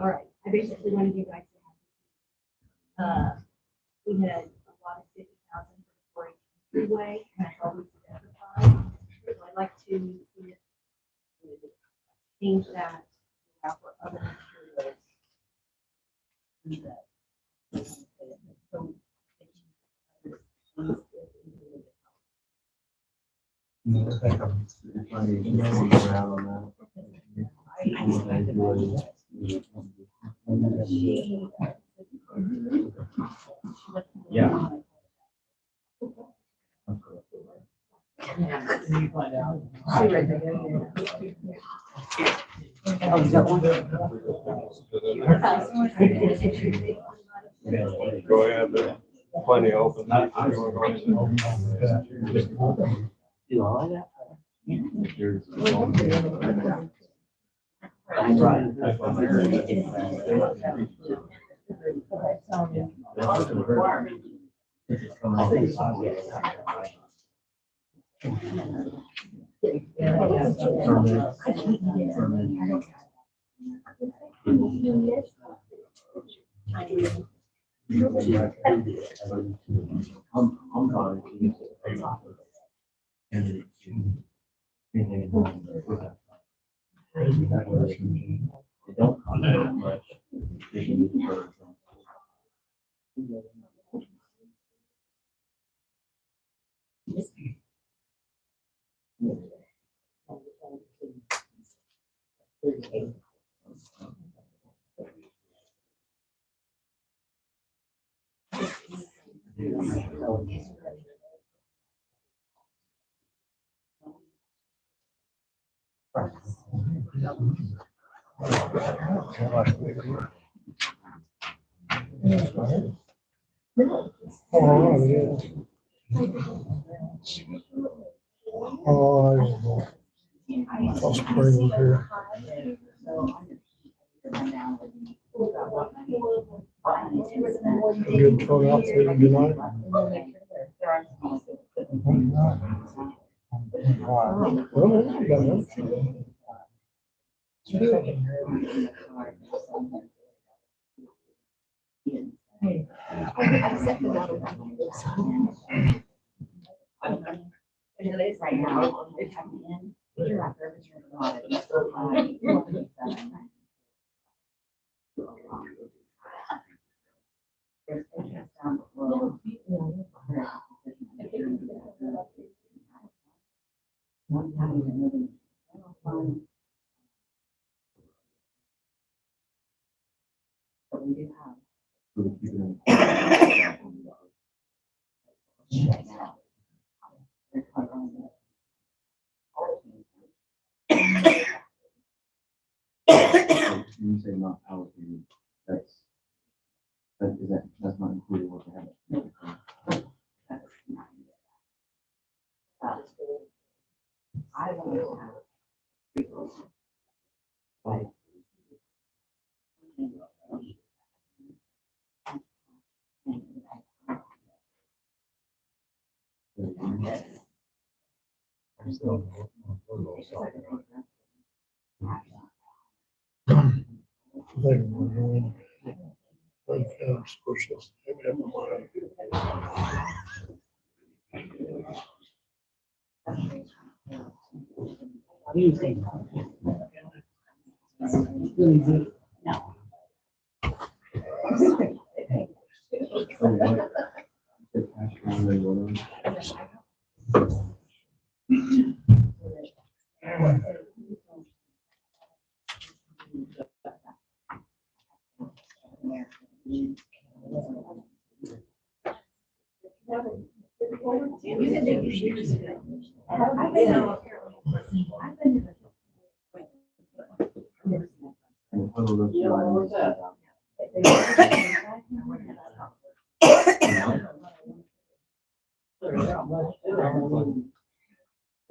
All right, I basically wanted you guys to have, we had a lot of 50,000 for the freeway, and that's all we specified. So I'd like to see if we could change that out for other materials. So, Yeah. Go ahead, there's plenty open. Do all of that? I'm going to. They don't cost that much. Spring here. Good turnout there tonight. Right now, it's coming in. You're not there, but you're not. It's so high. There's interest down below. One time you're moving. But we do have. Right now. They're covering it. You say not allocated, that's not included what they have. I don't know.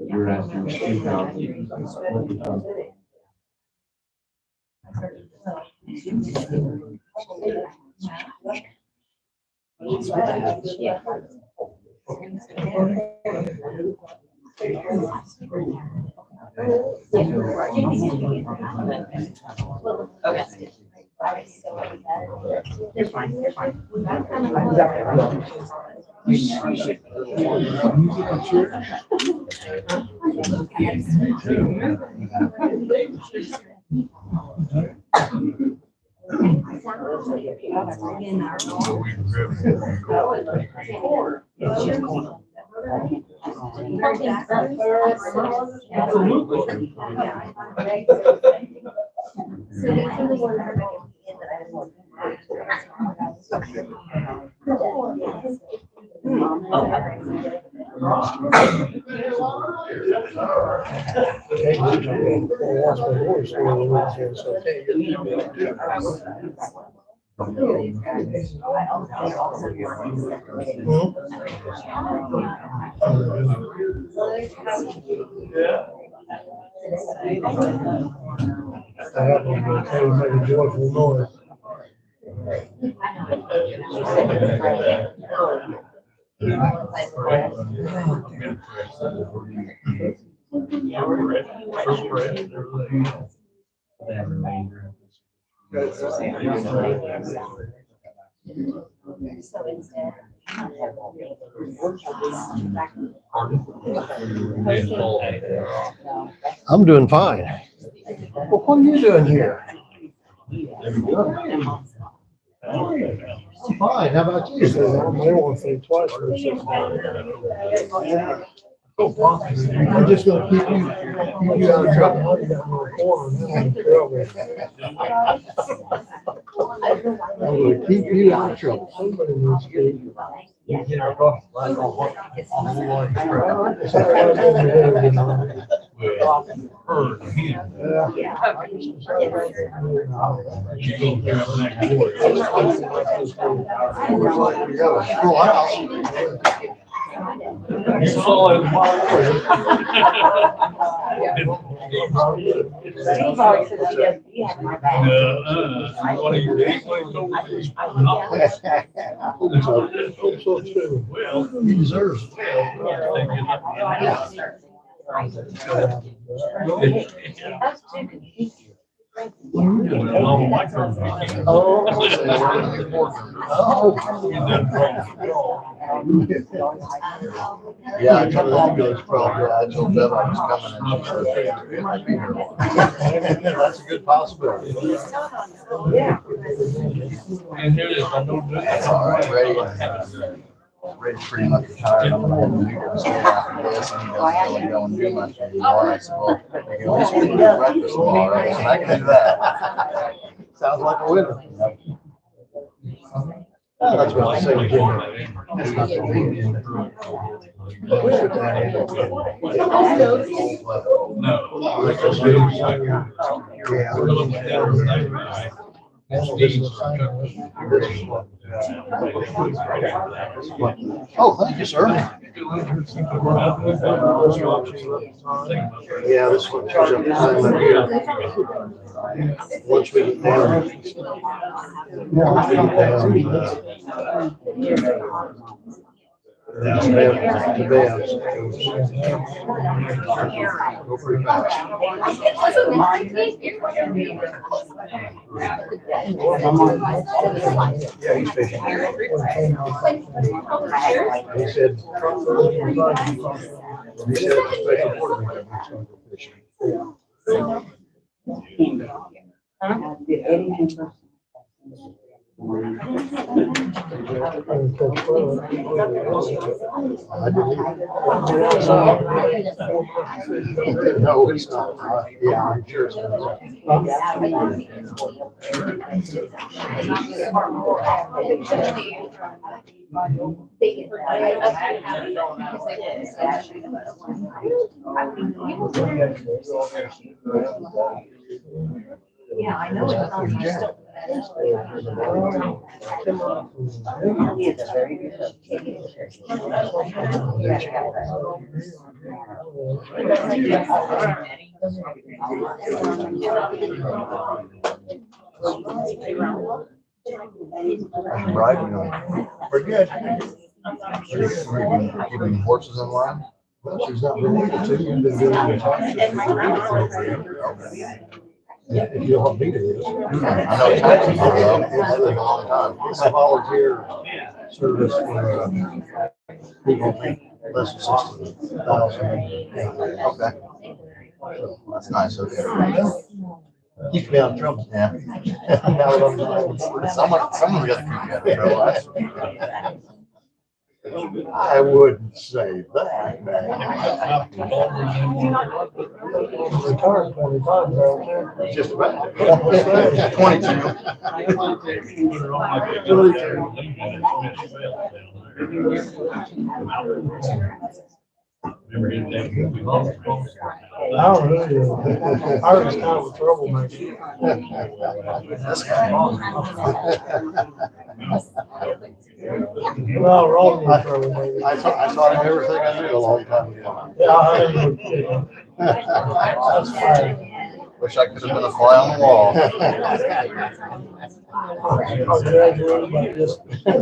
You're asking 2,000. They're fine, they're fine. Make a joyful noise. I'm doing fine. Well, what are you doing here? I'm fine. How about you? I want to think twice for a second. I'm just gonna keep you out of trouble. You got no corner, I'm in trouble. I'm gonna keep you out of trouble. Somebody needs to. You saw it. What are you doing? Well, He deserves it. Yeah, I told him it was probably, I told them I was coming. That's a good possibility. and here it is, I know That's all right, Ray's pretty much retired. I'm gonna have to do this after this, and he doesn't really go and do much anymore. I said, well, we can always do breakfast tomorrow, so I can do that. Sounds like a winner. Oh, that's what I say to him. That's not the thing. Oh, thank you, sir. Yeah, this one shows up behind here. Once we get down. Once we get down. The Babs. Go pretty fast. Yeah, he's fishing. He said special order. No, it's not. Yeah, I'm sure it's Yeah, I know it's on my stuff. Right, we're good. We're keeping horses in line. Well, she's not really able to. You've been doing your talk. If you don't beat it is. I know taxes are up, it'll take a long time. It's a volunteer service for people make less than 60,000. Okay. That's nice, okay. Keeps me out of trouble. Yeah. Now that Someone's got to keep you out of trouble. I wouldn't say that, man. Retired 25 down there. Just about. 22. I really, I was kind of a troublemaker. No, wrong troublemaker. I taught him everything I knew a long time ago. Yeah, I mean, that's fine. Wish I could have been a fly on the wall. I graduated by just. Hey,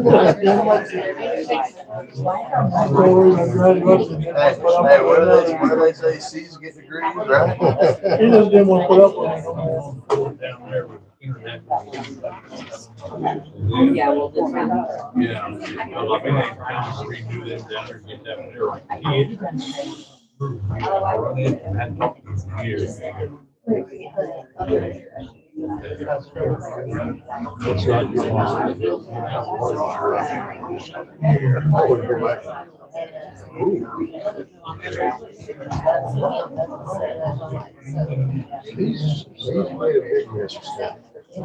what do they say, C's get degrees, right? He just didn't want to put up with it. Down there with internet. Yeah, well, this one. Yeah. Well, I mean, they can redo them down there, get that there like kids. I run in and hadn't talked to them for years. It's not your loss. I wouldn't go back. He's made a big mess of stuff. You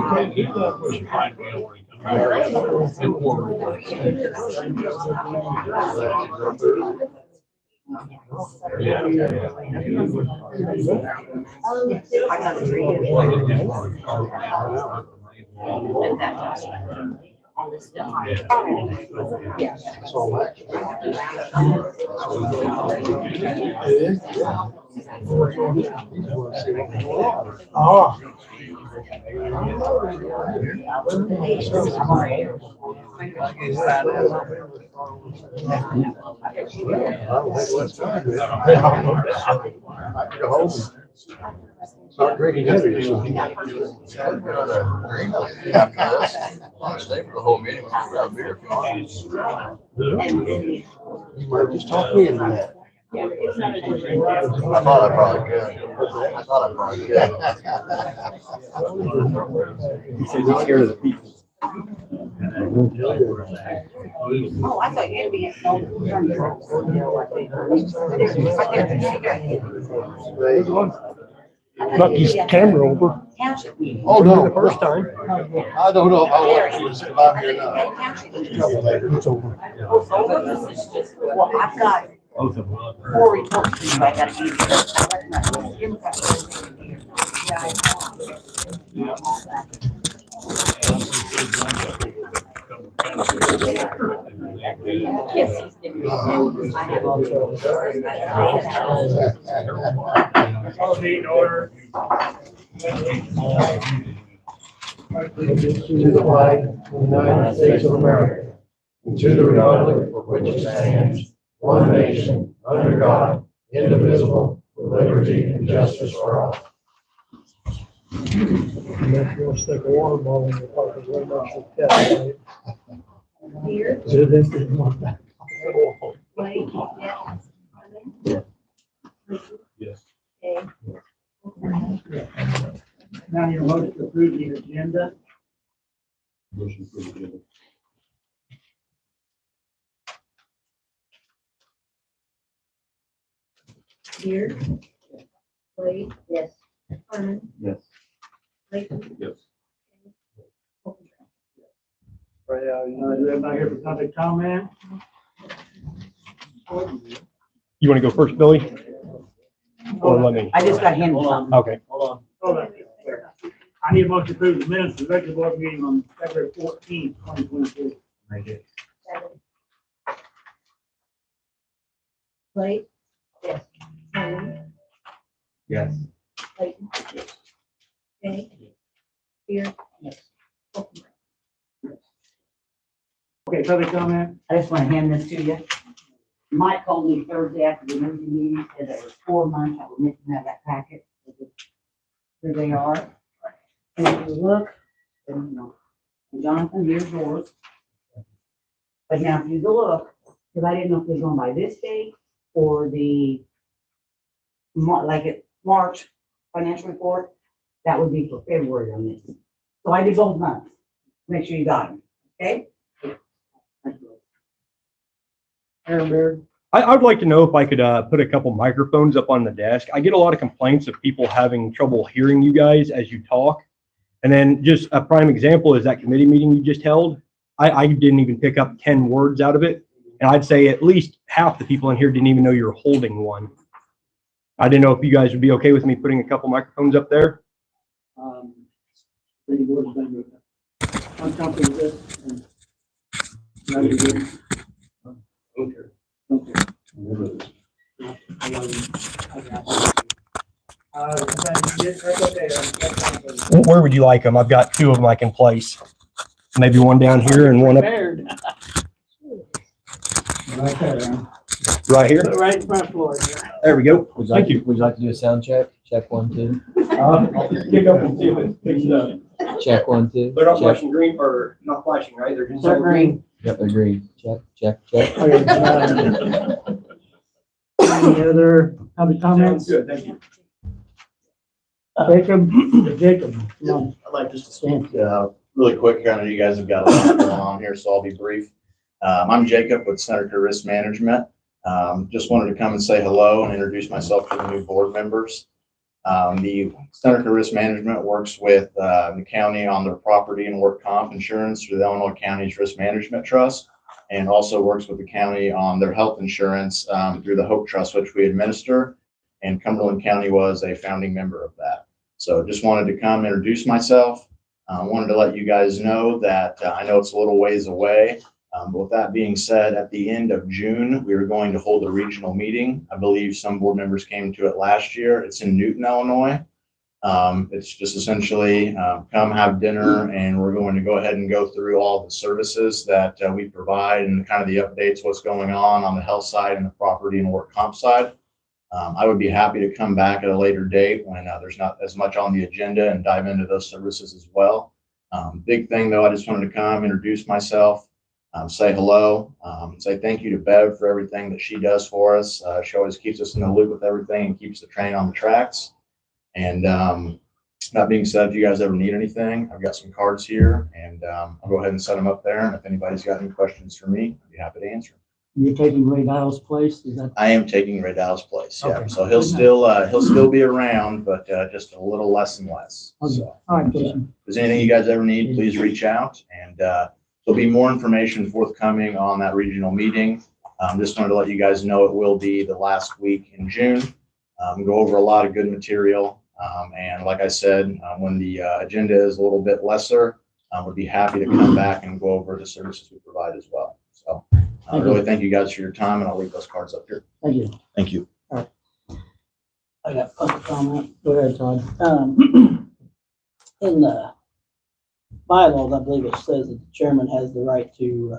can't get that much behind me when he comes out. It works. Yeah. I got a tree. All this stuff. Yeah. That's all that. Ah. Start drinking heavy or something. I'll stay for the whole meeting. We can grab beer if you want. You might just talk me into that. I thought I probably could. He said he's scared of the people. Oh, I thought you'd be at Knock his camera over. Township meeting. Oh, no, the first time. I don't know if I want you to sit by me or not. It's over. Well, I've got Both of them. 4 reports for you. I gotta give you. Yes, he's been. I have all those. Call meeting order. To the flag of the United States of America, and to the republic for which it stands, one nation, under God, indivisible, with liberty and justice for all. If you want to stick a water bottle in your pocket, very much like that, right? Here, Is it empty? Blake, yes. Yes. Okay. Now your motion to approve the agenda. Motion for the agenda. Here. Blake, Yes. Harmon, Yes. Layton. Yes. Right, is everybody here for public comment? You want to go first, Billy? Or let me? I just got handed something. Okay. Hold on. I need a motion to approve the minutes of the regular board meeting on February 14th, 2022. Blake. Yes. Harmon, Yes. Layton. Okay. Here. Yes. Okay, public comment? I just want to hand this to you. Mike called me Thursday after the emergency meeting, said there was 4 months that were missing out of that packet. Here they are. And if you look, and, you know, Jonathan, here's yours. But now if you look, because I didn't know if they're going by this date or the March financial report, that would be for February on this. So I did both months. Make sure you got them, okay? Aaron Baird. I would like to know if I could put a couple microphones up on the desk. I get a lot of complaints of people having trouble hearing you guys as you talk. And then just a prime example is that committee meeting you just held. I didn't even pick up 10 words out of it. And I'd say at least half the people in here didn't even know you were holding one. I didn't know if you guys would be okay with me putting a couple microphones up there. Pretty board's been with it. I'm comfortable with it. And that'd be good. Okay. Okay. Where would you like them? I've got 2 of them I can place. Maybe one down here and one up Baird. Right there, Aaron. right here. Put it right in front floor. There we go. Would you like, Thank you. would you like to do a sound check? Check 1, 2. I'll just kick up and see if it picks it up. Check 1, 2. They're not Check. flashing green or not flashing, right? They're just. They're green. Yep, agreed. Check, check, check. Okay, any other public Sounds comments? good, thank you. Jacob, come on. I'd like just to speak really quick. I know you guys have got a lot going on here, so I'll be brief. I'm Jacob with Senator Risk Management. Just wanted to come and say hello and introduce myself to the new board members. The Senator Risk Management works with the county on their property and work comp insurance through the Illinois County's Risk Management Trust, and also works with the county on their health insurance through the Hope Trust, which we administer. And Cumberland County was a founding member of that. So just wanted to come introduce myself. Wanted to let you guys know that I know it's a little ways away. But with that being said, at the end of June, we are going to hold a regional meeting. I believe some board members came to it last year. It's in Newton, Illinois. It's just essentially come have dinner, and we're going to go ahead and go through all the services that we provide and kind of the updates, what's going on the health side and the property and work comp side. I would be happy to come back at a later date when there's not as much on the agenda and dive into those services as well. Big thing though, I just wanted to come introduce myself, say hello, say thank you to Bev for everything that she does for us. She always keeps us in the loop with everything and keeps the train on the tracks. And that being said, if you guys ever need anything, I've got some cards here, and I'll go ahead and set them up there. And if anybody's got any questions for me, I'd be happy to answer them. You're taking Ray Dial's place, is that? I am taking Ray Dow's place. Yeah, Okay. so he'll still be around, but just a little less and less. Okay. So, All right, Jason. if there's anything you guys ever need, please reach out, and there'll be more information forthcoming on that regional meeting. Just wanted to let you guys know it will be the last week in June. Go over a lot of good material, and like I said, when the agenda is a little bit lesser, we'd be happy to come back and go over the services we provide as well. So. I really thank you guys for your time, and I'll leave those cards up here. Thank you. Thank you. I got public comment. Go ahead, Todd. In the bylaws, I believe it says that the chairman has the right to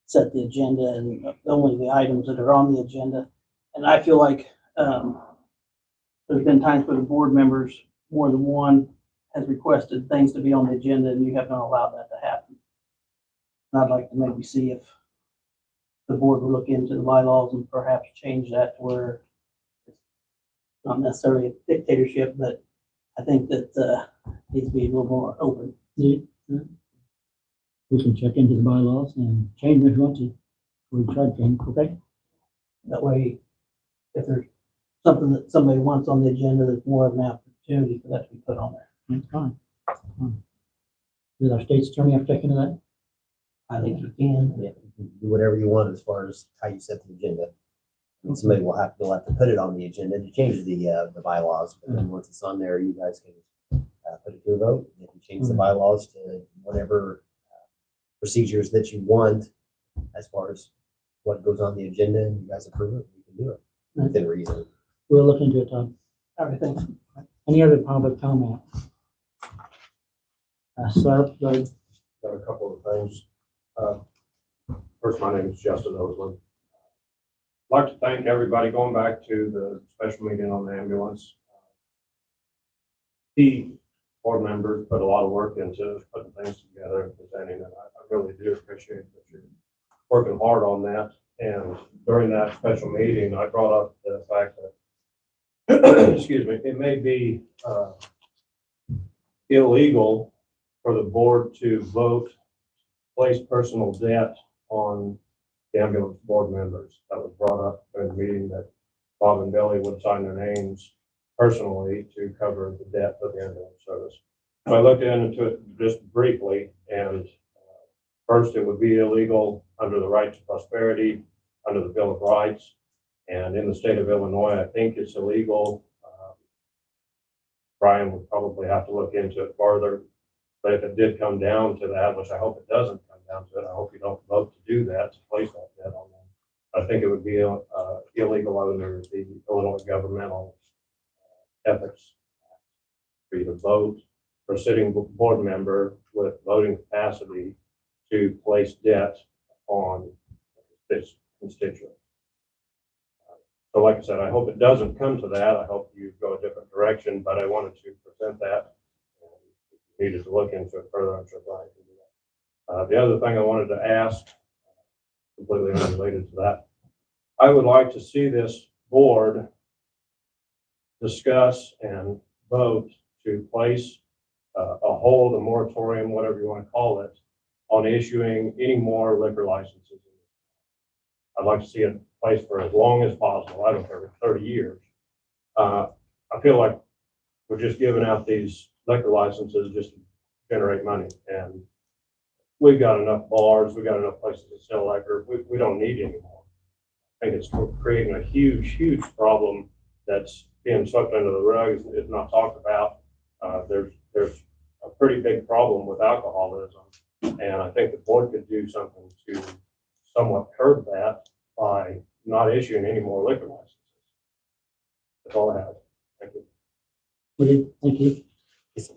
set the agenda and only the items that are on the agenda. And I feel like there's been times where the board members, more than one, has requested things to be on the agenda, and you have not allowed that to happen. And I'd like to maybe see if the board would look into the bylaws and perhaps change that to where it's not necessarily a dictatorship, but I think that needs to be a little more open. We can check into the bylaws and change them if you want to. We try to change, okay? That way, if there's something that somebody wants on the agenda, there's more of an opportunity for that to be put on there. That's fine. Does our state's attorney have to check into that? I think you can. Yeah, you can do whatever you want as far as how you set the agenda. And somebody will have to put it on the agenda to change the bylaws. But then once it's on there, you guys can put it to a vote. You can change the bylaws to whatever procedures that you want as far as what goes on the agenda, and you guys approve it. You can do it within reason. We'll look into it, Todd. All right, thanks. Any other public comment? Sir, go ahead. Got a couple of things. First, my name is Justin Oslin. like to thank everybody, going back to the special meeting on the ambulance. The board members put a lot of work into putting things together and presenting it. I really do appreciate that you're working hard on that. And during that special meeting, I brought up the fact that, excuse me, it may be illegal for the board to vote, place personal debt on the ambulance board members. That was brought up during the meeting, that Bob and Billy would sign their names personally to cover the debt of the ambulance service. So I looked into it just briefly, and first, it would be illegal under the right to prosperity, under the Bill of Rights. And in the state of Illinois, I think it's illegal. Brian would probably have to look into it further. But if it did come down to that, which I hope it doesn't come down to it, I hope you don't vote to do that, to place that debt on them. I think it would be illegal under the Illinois Governmental Ethics Act for you to vote for a sitting board member with voting capacity to place debt on this constituent. So like I said, I hope it doesn't come to that. I hope you go a different direction, but I wanted to present that. If you needed to look into it further, I'm sure Brian can do that. The other thing I wanted to ask, completely unrelated to that, I would like to see this board discuss and vote to place a hold, a moratorium, whatever you want to call it, on issuing any more liquor licenses. I'd like to see it placed for as long as possible. I don't care, 30 years. I feel like we're just giving out these liquor licenses just to generate money. And we've got enough bars, we've got enough places to sell liquor. We don't need any more. I think it's creating a huge, huge problem that's being swept under the rug. It's not talked about. There's a pretty big problem with alcoholism. And I think the board could do something to somewhat curb that by not issuing any more liquor licenses. That's all I have. Thank you. Okay, thank you.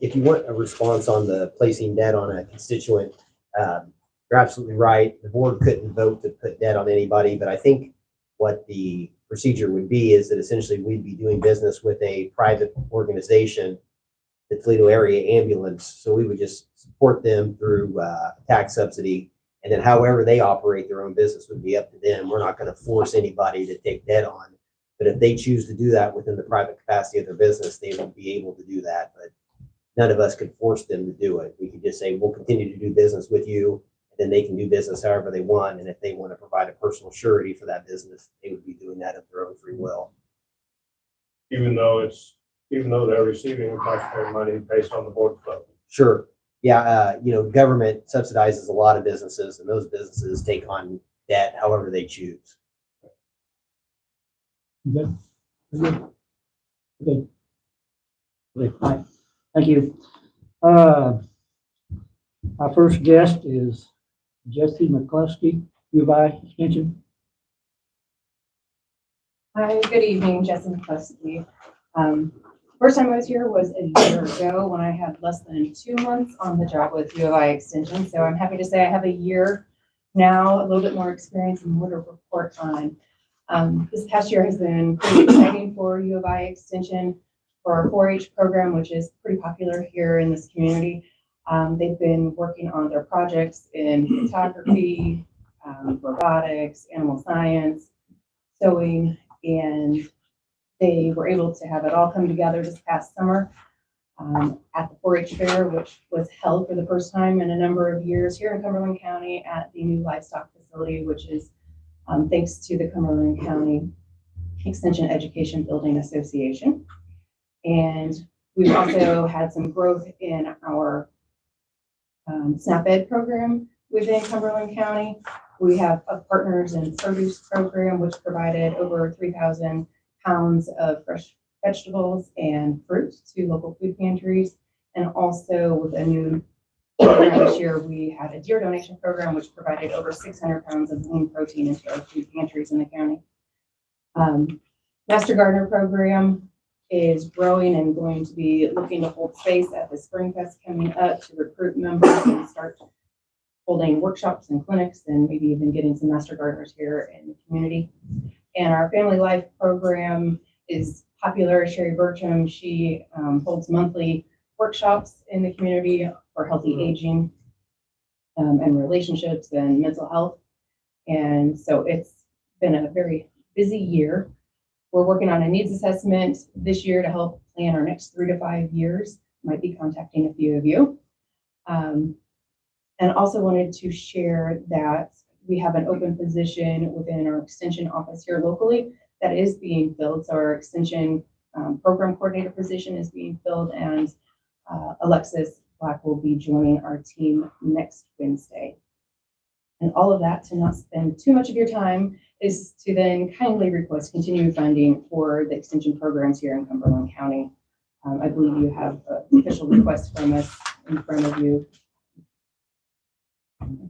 If you want a response on the placing debt on a constituent, you're absolutely right. The board couldn't vote to put debt on anybody, but I think what the procedure would be is that essentially we'd be doing business with a private organization, the Toledo Area Ambulance. So we would just support them through tax subsidy, and then however they operate their own business would be up to them. We're not going to force anybody to take debt on, but if they choose to do that within the private capacity of their business, they would be able to do that. But none of us could force them to do it. We could just say, we'll continue to do business with you, and then they can do business however they want. And if they want to provide a personal surety for that business, they would be doing that of their own free will. Even though they're receiving taxpayer money based on the board's vote. Sure. Yeah. Government subsidizes a lot of businesses, and those businesses take on debt however they choose. Good. Okay. Okay, fine. Thank you. Our first guest is Jesse McCluskey, U of I Extension. Hi, good evening, Jesse McCluskey. First time I was here was a year ago when I had less than 2 months on the job with U of I Extension. So I'm happy to say I have a year now, a little bit more experience and more to report on. This past year has been pretty exciting for U of I Extension for our 4-H program, which is pretty popular here in this community. They've been working on their projects in photography, robotics, animal science, sewing, and they were able to have it all come together this past summer at the 4-H fair, which was held for the first time in a number of years here in Cumberland County at the new livestock facility, which is thanks to the Cumberland County Extension Education Building Association. And we've also had some growth in our SNAP Ed program within Cumberland County. We have a Partners in Produce program, which provided over 3,000 pounds of fresh vegetables and fruit to local food pantries. And also with a new program this year, we had a deer donation program, which provided over 600 pounds of lean protein into our food pantries in the county. Master Gardener program is growing and going to be looking to hold space at the Spring Fest coming up to recruit members and start holding workshops and clinics and maybe even getting some master gardeners here in the community. And our family life program is popular. Sherry Bertram, she holds monthly workshops in the community for healthy aging and relationships and mental health. And so it's been a very busy year. We're working on a needs assessment this year to help plan our next 3 to 5 years. Might be contacting a few of you. And also wanted to share that we have an open position within our extension office here locally that is being filled. So our extension program coordinator position is being filled, and Alexis Black will be joining our team next Wednesday. And all of that, to not spend too much of your time, is to then kindly request continuing funding for the extension programs here in Cumberland County. I believe you have an official request from us in front of you.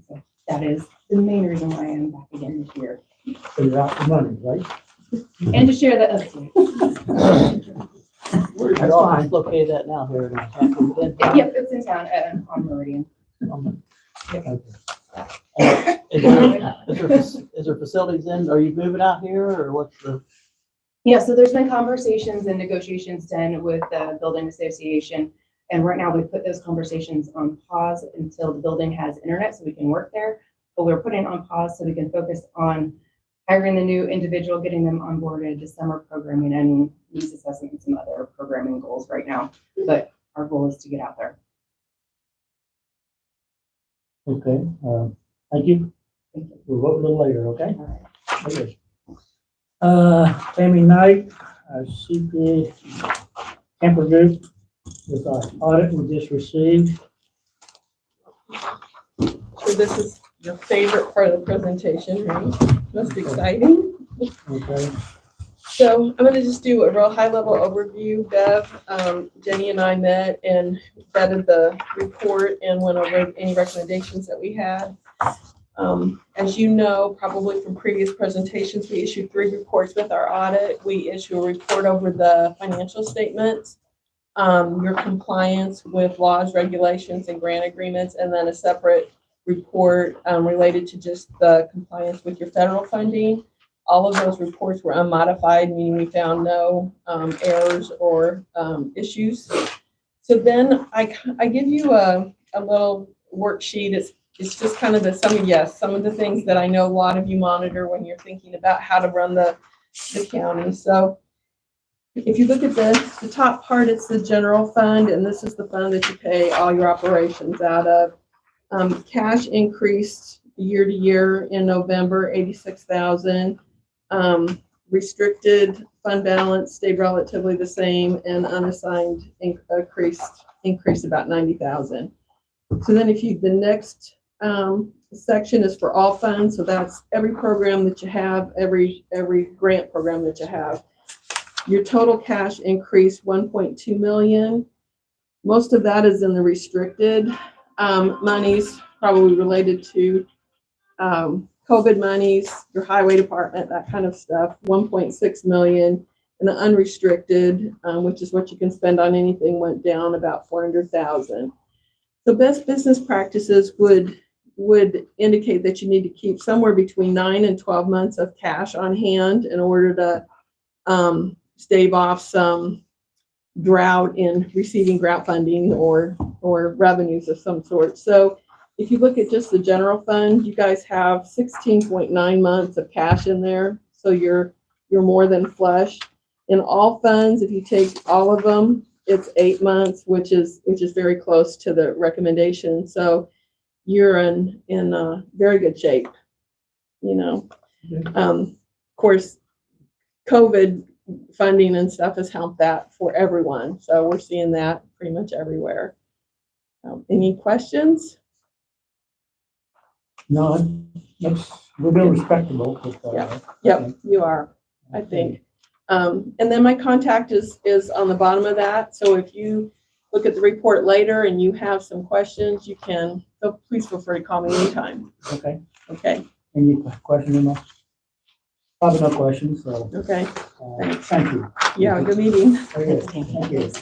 So that is the main reason why I am back again this year. So you're out for money, right? And to share the update. Where's That's your office fine. located at now here in Tampa? Yep, it's in town on Meridian. Is there facilities in, are you moving out here or what's the? Yeah, so there's been conversations and negotiations done with the building association. And right now we put those conversations on pause until the building has internet so we can work there. But we're putting it on pause so we can focus on hiring the new individual, getting them onboarded, the summer programming and needs assessment and some other programming goals right now. But our goal is to get out there. Okay, thank you. Thank you. We'll vote a little later, okay? All right. Okay. Tammy Knight, CPA Camper Group, with our audit we just received. So this is your favorite part of the presentation, right? Most exciting. Okay, So I'm going to just do a real high level overview. Bev, Jenny and I met and vetted the report and went over any recommendations that we had. As you know, probably from previous presentations, we issued 3 reports with our audit. We issue a report over the financial statements, your compliance with laws, regulations, and grant agreements, and then a separate report related to just the compliance with your federal funding. All of those reports were unmodified, meaning we found no errors or issues. So then I give you a little worksheet. It's just kind of some of the things that I know a lot of you monitor when you're thinking about how to run the county. So if you look at the top part, it's the general fund, and this is the fund that you pay all your operations out of. Cash increased year to year in November, 86,000. Restricted fund balance stayed relatively the same, and unassigned increased about 90,000. So then the next section is for all funds. So that's every program that you have, every grant program that you have. Your total cash increased 1.2 million. Most of that is in the restricted monies, probably related to COVID monies, your highway department, that kind of stuff, 1.6 million. And the unrestricted, which is what you can spend on anything, went down about 400,000. So best business practices would indicate that you need to keep somewhere between 9 and 12 months of cash on hand in order to stave off some drought in receiving grant funding or revenues of some sort. So if you look at just the general fund, you guys have 16.9 months of cash in there. So you're more than flush. In all funds, if you take all of them, it's 8 months, which is very close to the recommendation. So you're in very good shape, you know. Of course, COVID funding and stuff has helped that for everyone. So we're seeing that pretty much everywhere. Any questions? no, we're being respectable. But, Yep, you are, I think. And then my contact is on the bottom of that. So if you look at the report later and you have some questions, you can, please feel free to call me anytime. Okay, Okay, any questions, Emma? Probably no questions, so, okay. thank you. Yeah, good meeting. Okay, thank you.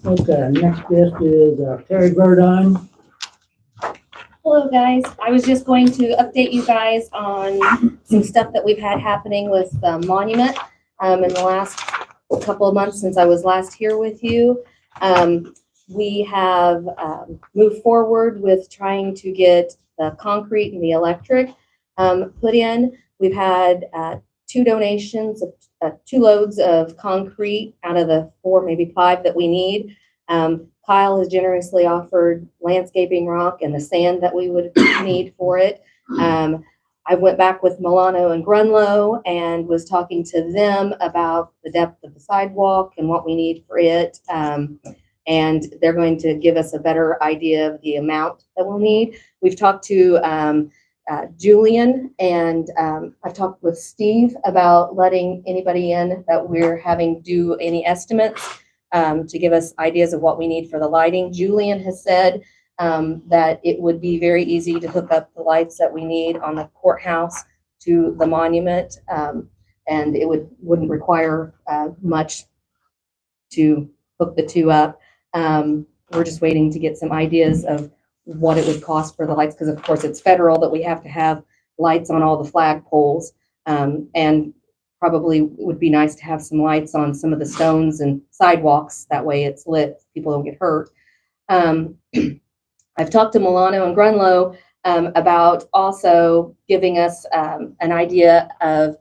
Okay, next guest is Terry Verdine. Hello, guys. I was just going to update you guys on some stuff that we've had happening with the monument in the last couple of months since I was last here with you. We have moved forward with trying to get the concrete and the electric put in. We've had 2 donations of 2 loads of concrete out of the 4, maybe 5 that we need. Kyle has generously offered landscaping rock and the sand that we would need for it. I went back with Milano and Grunlow and was talking to them about the depth of the sidewalk and what we need for it. And they're going to give us a better idea of the amount that we'll need. We've talked to Julian, and I've talked with Steve about letting anybody in that we're having do any estimates to give us ideas of what we need for the lighting. Julian has said that it would be very easy to hook up the lights that we need on the courthouse to the monument, and it wouldn't require much to hook the 2 up. We're just waiting to get some ideas of what it would cost for the lights, because of course it's federal that we have to have lights on all the flag poles, and probably would be nice to have some lights on some of the stones and sidewalks. That way it's lit, people don't get hurt. I've talked to Milano and Grunlow about also giving us an idea of,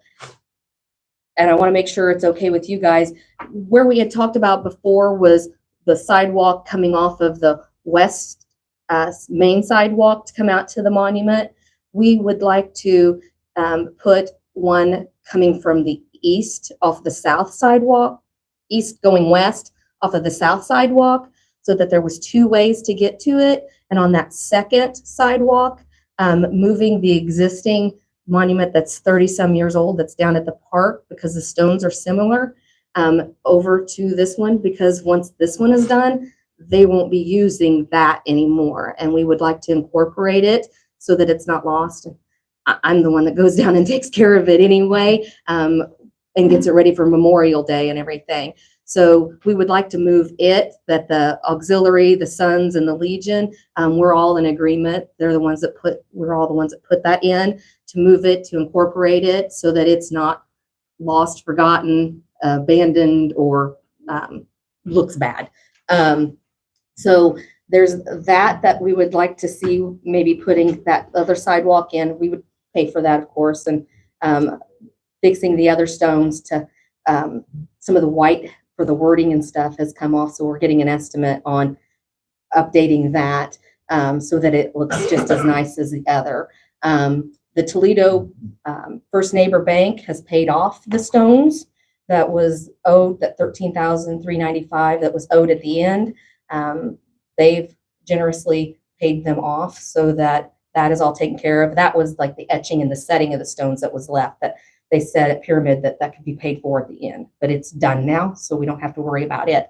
and I want to make sure it's okay with you guys, where we had talked about before was the sidewalk coming off of the west main sidewalk to come out to the monument. We would like to put one coming from the east off the south sidewalk, east going west off of the south sidewalk, so that there was 2 ways to get to it. And on that second sidewalk, moving the existing monument that's 30-some years old that's down at the park, because the stones are similar, over to this one, because once this one is done, they won't be using that anymore. And we would like to incorporate it so that it's not lost. I'm the one that goes down and takes care of it anyway, and gets it ready for Memorial Day and everything. So we would like to move it, that the auxiliary, the Sons and the Legion, we're all in agreement. We're all the ones that put that in, to move it, to incorporate it so that it's not lost, forgotten, abandoned, or looks bad. So there's that we would like to see, maybe putting that other sidewalk in. We would pay for that, of course, and fixing the other stones to some of the white for the wording and stuff has come off. So we're getting an estimate on updating that so that it looks just as nice as the other. The Toledo First Neighbor Bank has paid off the stones that was owed, that $13,395 that was owed at the end. They've generously paid them off so that that is all taken care of. That was like the etching and the setting of the stones that was left, that they said at Pyramid that could be paid for at the end, but it's done now, so we don't have to worry about it.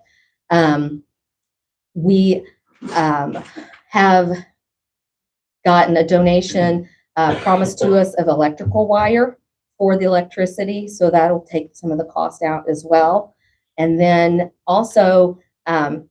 We have gotten a donation promised to us of electrical wire for the electricity, so that'll take some of the cost out as well. And then also, back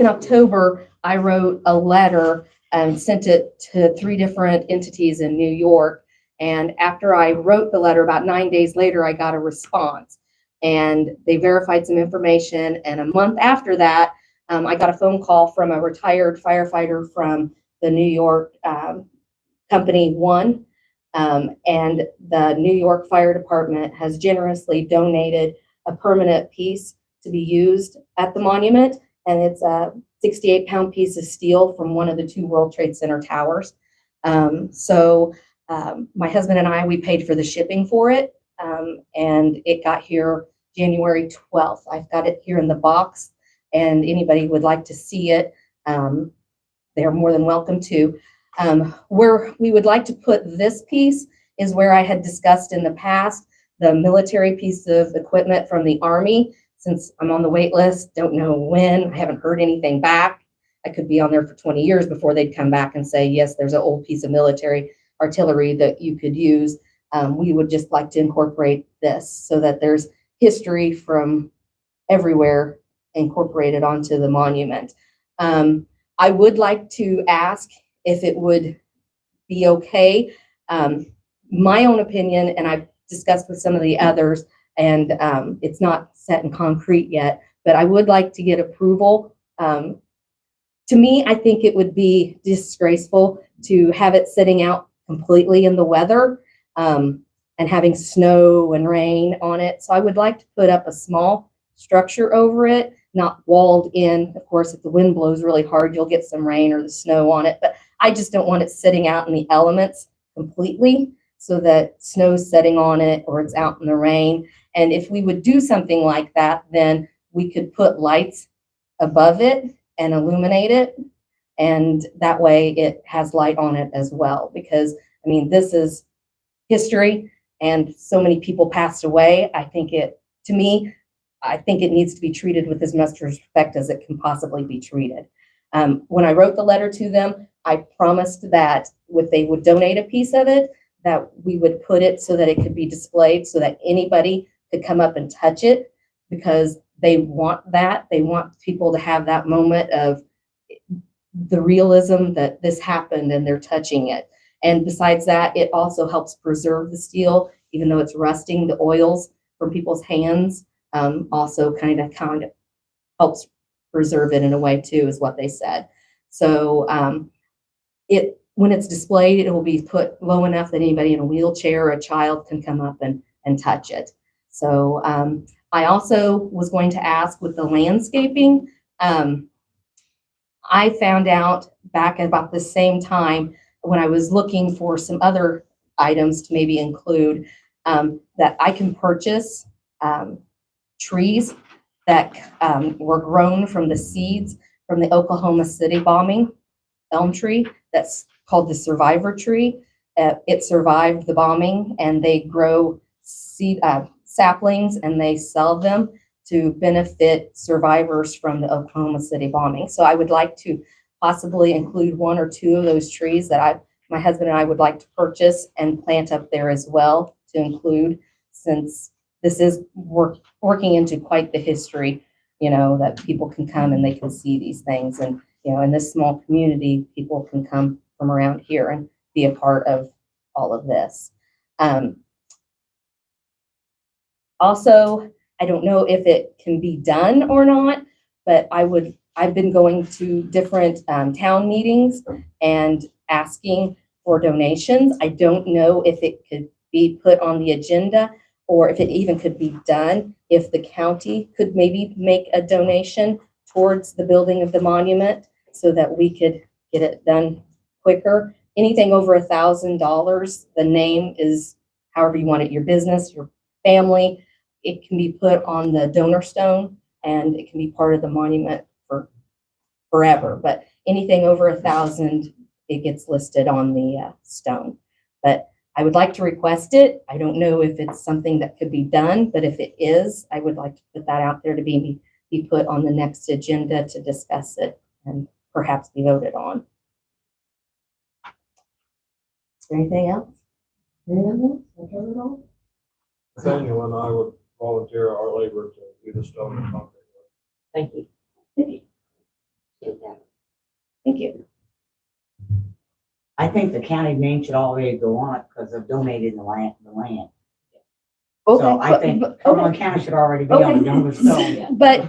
in October, I wrote a letter and sent it to 3 different entities in New York. And after I wrote the letter, about 9 days later, I got a response, and they verified some information. And a month after that, I got a phone call from a retired firefighter from the New York Company 1. And the New York Fire Department has generously donated a permanent piece to be used at the monument. And it's a 68-pound piece of steel from one of the 2 World Trade Center towers. My husband and I, we paid for the shipping for it, and it got here January 12th. I've got it here in the box, and anybody who would like to see it, they're more than welcome to. Where we would like to put this piece is where I had discussed in the past, the military piece of equipment from the Army. Since I'm on the wait list, don't know when, I haven't heard anything back. I could be on there for 20 years before they'd come back and say, yes, there's an old piece of military artillery that you could use. We would just like to incorporate this so that there's history from everywhere incorporated onto the monument. I would like to ask if it would be okay. My own opinion, and I've discussed with some of the others, and it's not set in concrete yet, but I would like to get approval. To me, I think it would be disgraceful to have it sitting out completely in the weather and having snow and rain on it. So I would like to put up a small structure over it, not walled in. Of course, if the wind blows really hard, you'll get some rain or the snow on it, but I just don't want it sitting out in the elements completely so that snow's setting on it or it's out in the rain. And if we would do something like that, then we could put lights above it and illuminate it. And that way it has light on it as well. Because, I mean, this is history and so many people passed away. I think it needs to be treated with as much respect as it can possibly be treated. When I wrote the letter to them, I promised that if they would donate a piece of it, that we would put it so that it could be displayed so that anybody could come up and touch it, because they want that. They want people to have that moment of the realism that this happened and they're touching it. And besides that, it also helps preserve the steel, even though it's rusting. The oils from people's hands also kind of helps preserve it in a way too, is what they said. So when it's displayed, it will be put low enough that anybody in a wheelchair or a child can come up and touch it. So I also was going to ask with the landscaping. I found out back at about the same time when I was looking for some other items to maybe include that I can purchase trees that were grown from the seeds from the Oklahoma City bombing, elm tree that's called the survivor tree. It survived the bombing, and they grow seed saplings and they sell them to benefit survivors from the Oklahoma City bombing. So I would like to possibly include 1 or 2 of those trees that my husband and I would like to purchase and plant up there as well to include, since this is working into quite the history, that people can come and they can see these things. And, in this small community, people can come from around here and be a part of all of this. Also, I don't know if it can be done or not, but I've been going to different town meetings and asking for donations. I don't know if it could be put on the agenda or if it even could be done, if the county could maybe make a donation towards the building of the monument so that we could get it done quicker. Anything over $1,000, the name is however you want it, your business, your family, it can be put on the donor stone and it can be part of the monument for forever. But anything over 1,000, it gets listed on the stone. But I would like to request it. I don't know if it's something that could be done, but if it is, I would like to put that out there to be put on the next agenda to discuss it and perhaps be voted on. Is there anything else? Anything else? Nathaniel and I would volunteer our labor to do the stone and concrete work. Thank you. Thank you. I think the county name should already go on it because they've donated the land. Okay, So I think Cumberland County should already be on the donor stone. But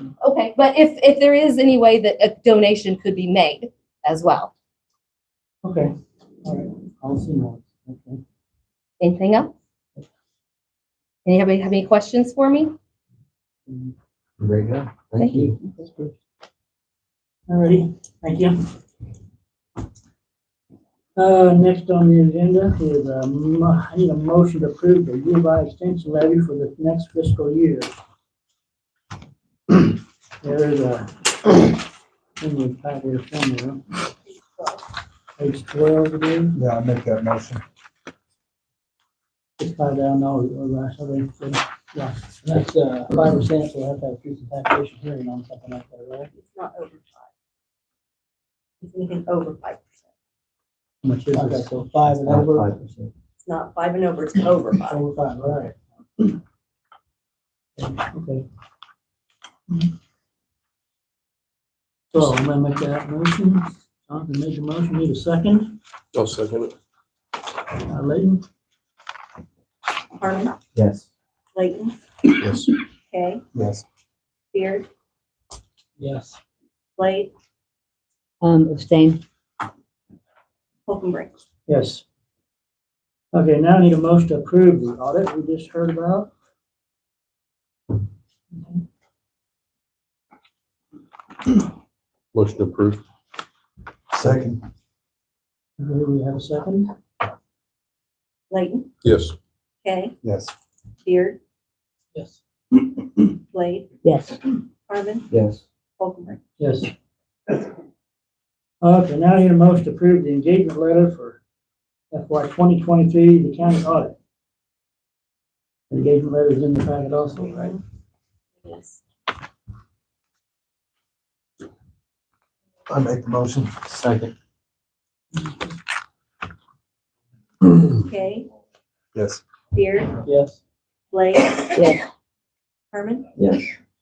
if there is any way that a donation could be made as well. Okay, all right, I'll see more. Okay. Anything else? Anybody have any questions for me? Very good. Thank you. All righty, thank you. Next on the agenda is, I need a motion to approve the U of I extension levy for the next fiscal year. There is in the packet somewhere. Page 12 again. Yeah, I make that motion. It's $5,000 or less, I think. So, yeah, that's 5%, so we'll have to have a piece of taxation hearing on something like that, right? It's not over 5. It's anything over 5%. How much is Okay, it? so 5 and over. 5%. It's not 5 and over, it's over 5. Over 5, all right. Okay. So I'm gonna make that motion. Jonathan made the motion, need a second. I'll second it. Layton? Harmon, Yes. Layton, Yes. Kay, Yes. Beard, Yes. Blade, Abstain. Holcomb. Yes. Okay, now I need a motion to approve the audit we just heard about. Motion approved. Second. Okay, we have a second. Layton, Yes. Kay, Yes. Beard, Yes. Blade, Yes. Harmon, Yes. Holcomb. Yes. Okay, now I need a motion to approve the engagement letter for FY 2023, the county audit. The engagement letter is in the packet also, right? Yes. I make the motion. Second. Kay, Yes. Beard, Yes. Blade, Yes. Harmon, Yes.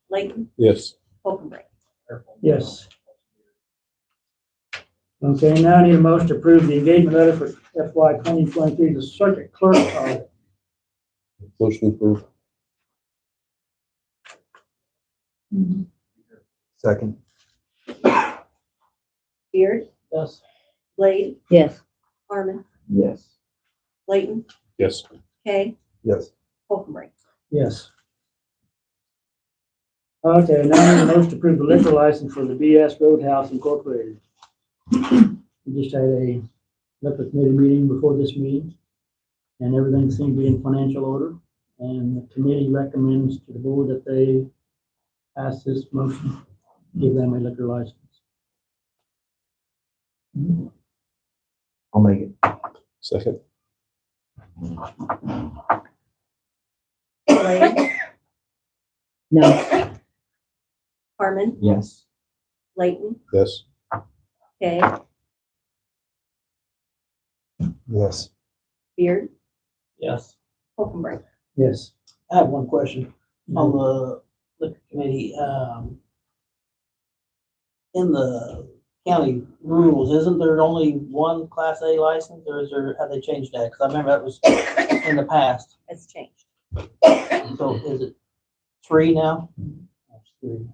Layton, Yes. Holcomb. Yes. Okay, now I need a motion to approve the engagement letter for FY 2023, the circuit clerk audit. Motion approved. Second. Beard, Yes. Blade, Yes. Harmon, Yes. Layton, Yes. Kay, Yes. Holcomb. Yes. Okay, now I need a motion to approve the liquor license for the BS Roadhouse Incorporated. We just had a liquor committee meeting before this meeting, and everything seemed to be in financial order. And the committee recommends to the board that they pass this motion, give them a liquor license. I'll make it. Second. Blade, No. Harmon, Yes. Layton, Yes. Kay, Yes. Beard, Yes. Holcomb. Yes. I have one question on the liquor committee. In the county rules, isn't there only one Class A license, or have they changed that? Because I remember that was in the past. It's changed. So is it 3 now? That's three.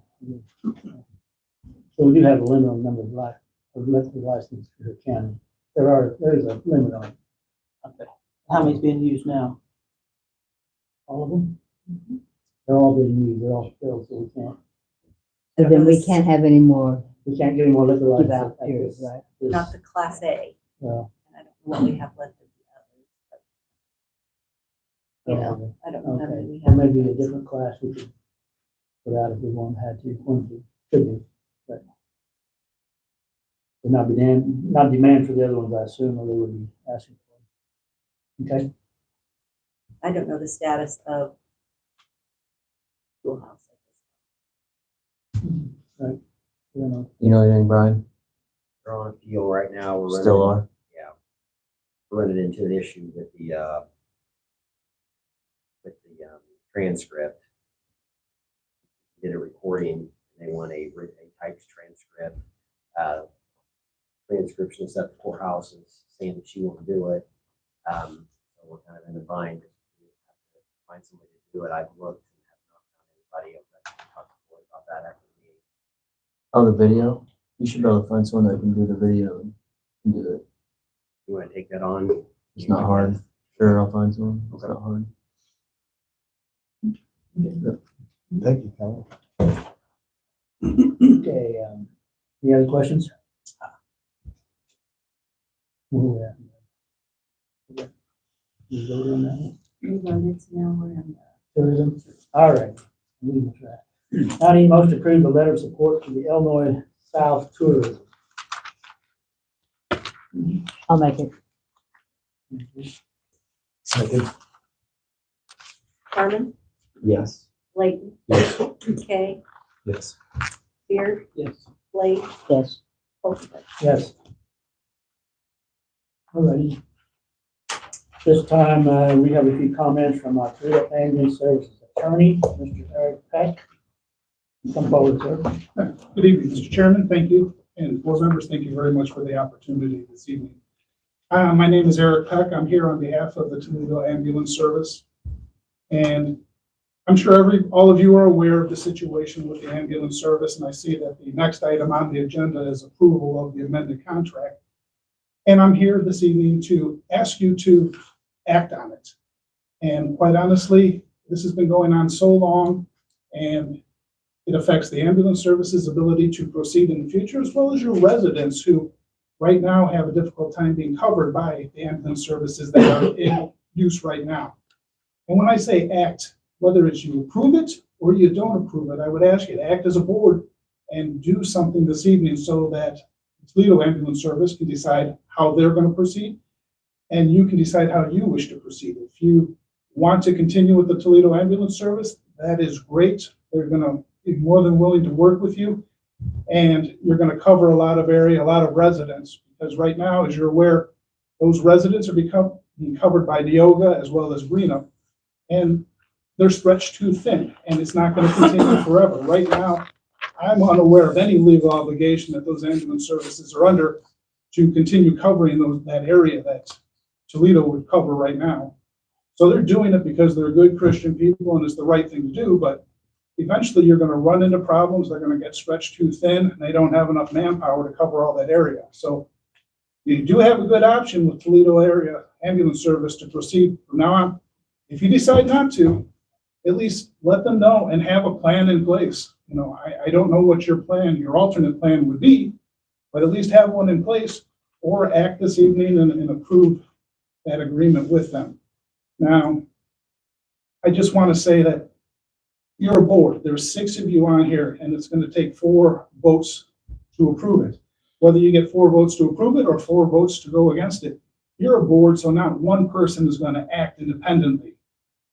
So we do have a limit on the number of liquor licenses for the county. There is a limit on it. Okay. How many's being used now? All of them? They're all being used, they're all filled, so we can't. So then we can't have any more We can't get any more liquor give licenses. out at here, this- right? this- Not the Class A. Well, And I don't know what we have left of the others. But, you know, okay. I don't know how many we There have. may be a different class we could put out if we wanted, had to, wanted to, could be, but. Would not be not demand for the other ones, I assume, or they would be asking for them. Okay, I don't know the status of schoolhouse. right. I don't know. You know anything, Brian? They're on appeal right now. We're Still running, are? yeah. We're running into an issue with the transcript. Did a recording, they want a typed transcript. Transcriptionist at the courthouse is saying that she won't do it. So we're kind of in a bind. We have to find somebody to do it. I've looked and have not found anybody else that can talk to Floyd about that after the meeting. Oh, the video? You should be able to find someone that can do the video and do it. You want to take that on? It's not hard. Sure, I'll find someone. It's not hard. Thank you, Colin. Okay, any other questions? Yeah. You voted on that? We voted, so now we're in Tourism? All right. Moving track. Now I need motion to approve the letter of support to the Illinois South Tourism. I'll make it. Second. Harmon, Yes. Layton, Yes. Kay, Yes. Beard, Yes. Blade, Yes. Holcomb. Yes. All righty. This time, we have a few comments from our Toledo Ambulance Services attorney, Mr. Eric Peck. Come forward, sir. Good evening, Mr. Chairman. Thank you. and board members, thank you very much for the opportunity this evening. My name is Eric Peck. I'm here on behalf of the Toledo Ambulance Service. And I'm sure all of you are aware of the situation with the ambulance service, and I see that the next item on the agenda is approval of the amended contract. And I'm here this evening to ask you to act on it. And quite honestly, this has been going on so long, and it affects the ambulance service's ability to proceed in the future, as well as your residents who right now have a difficult time being covered by the ambulance services that are in use right now. And when I say act, whether it's you approve it or you don't approve it, I would ask you to act as a board and do something this evening so that Toledo Ambulance Service can decide how they're going to proceed, and you can decide how you wish to proceed. If you want to continue with the Toledo Ambulance Service, that is great. They're going to be more than willing to work with you, and you're going to cover a lot of area, a lot of residents, because right now, as you're aware, those residents are being covered by Neoga as well as Greenup, and they're stretched too thin, and it's not going to continue forever. Right now, I'm unaware of any legal obligation that those ambulance services are under to continue covering that area that Toledo would cover right now. So they're doing it because they're good Christian people and it's the right thing to do, but eventually you're going to run into problems. They're going to get stretched too thin, and they don't have enough manpower to cover all that area. So you do have a good option with Toledo Area Ambulance Service to proceed from now on. If you decide not to, at least let them know and have a plan in place. You know, I don't know what your alternate plan would be, but at least have one in place, or act this evening and approve that agreement with them. Now, I just want to say that you're a board. There's 6 of you on here, and it's going to take 4 votes to approve it. Whether you get 4 votes to approve it or 4 votes to go against it, you're a board, so not one person is going to act independently.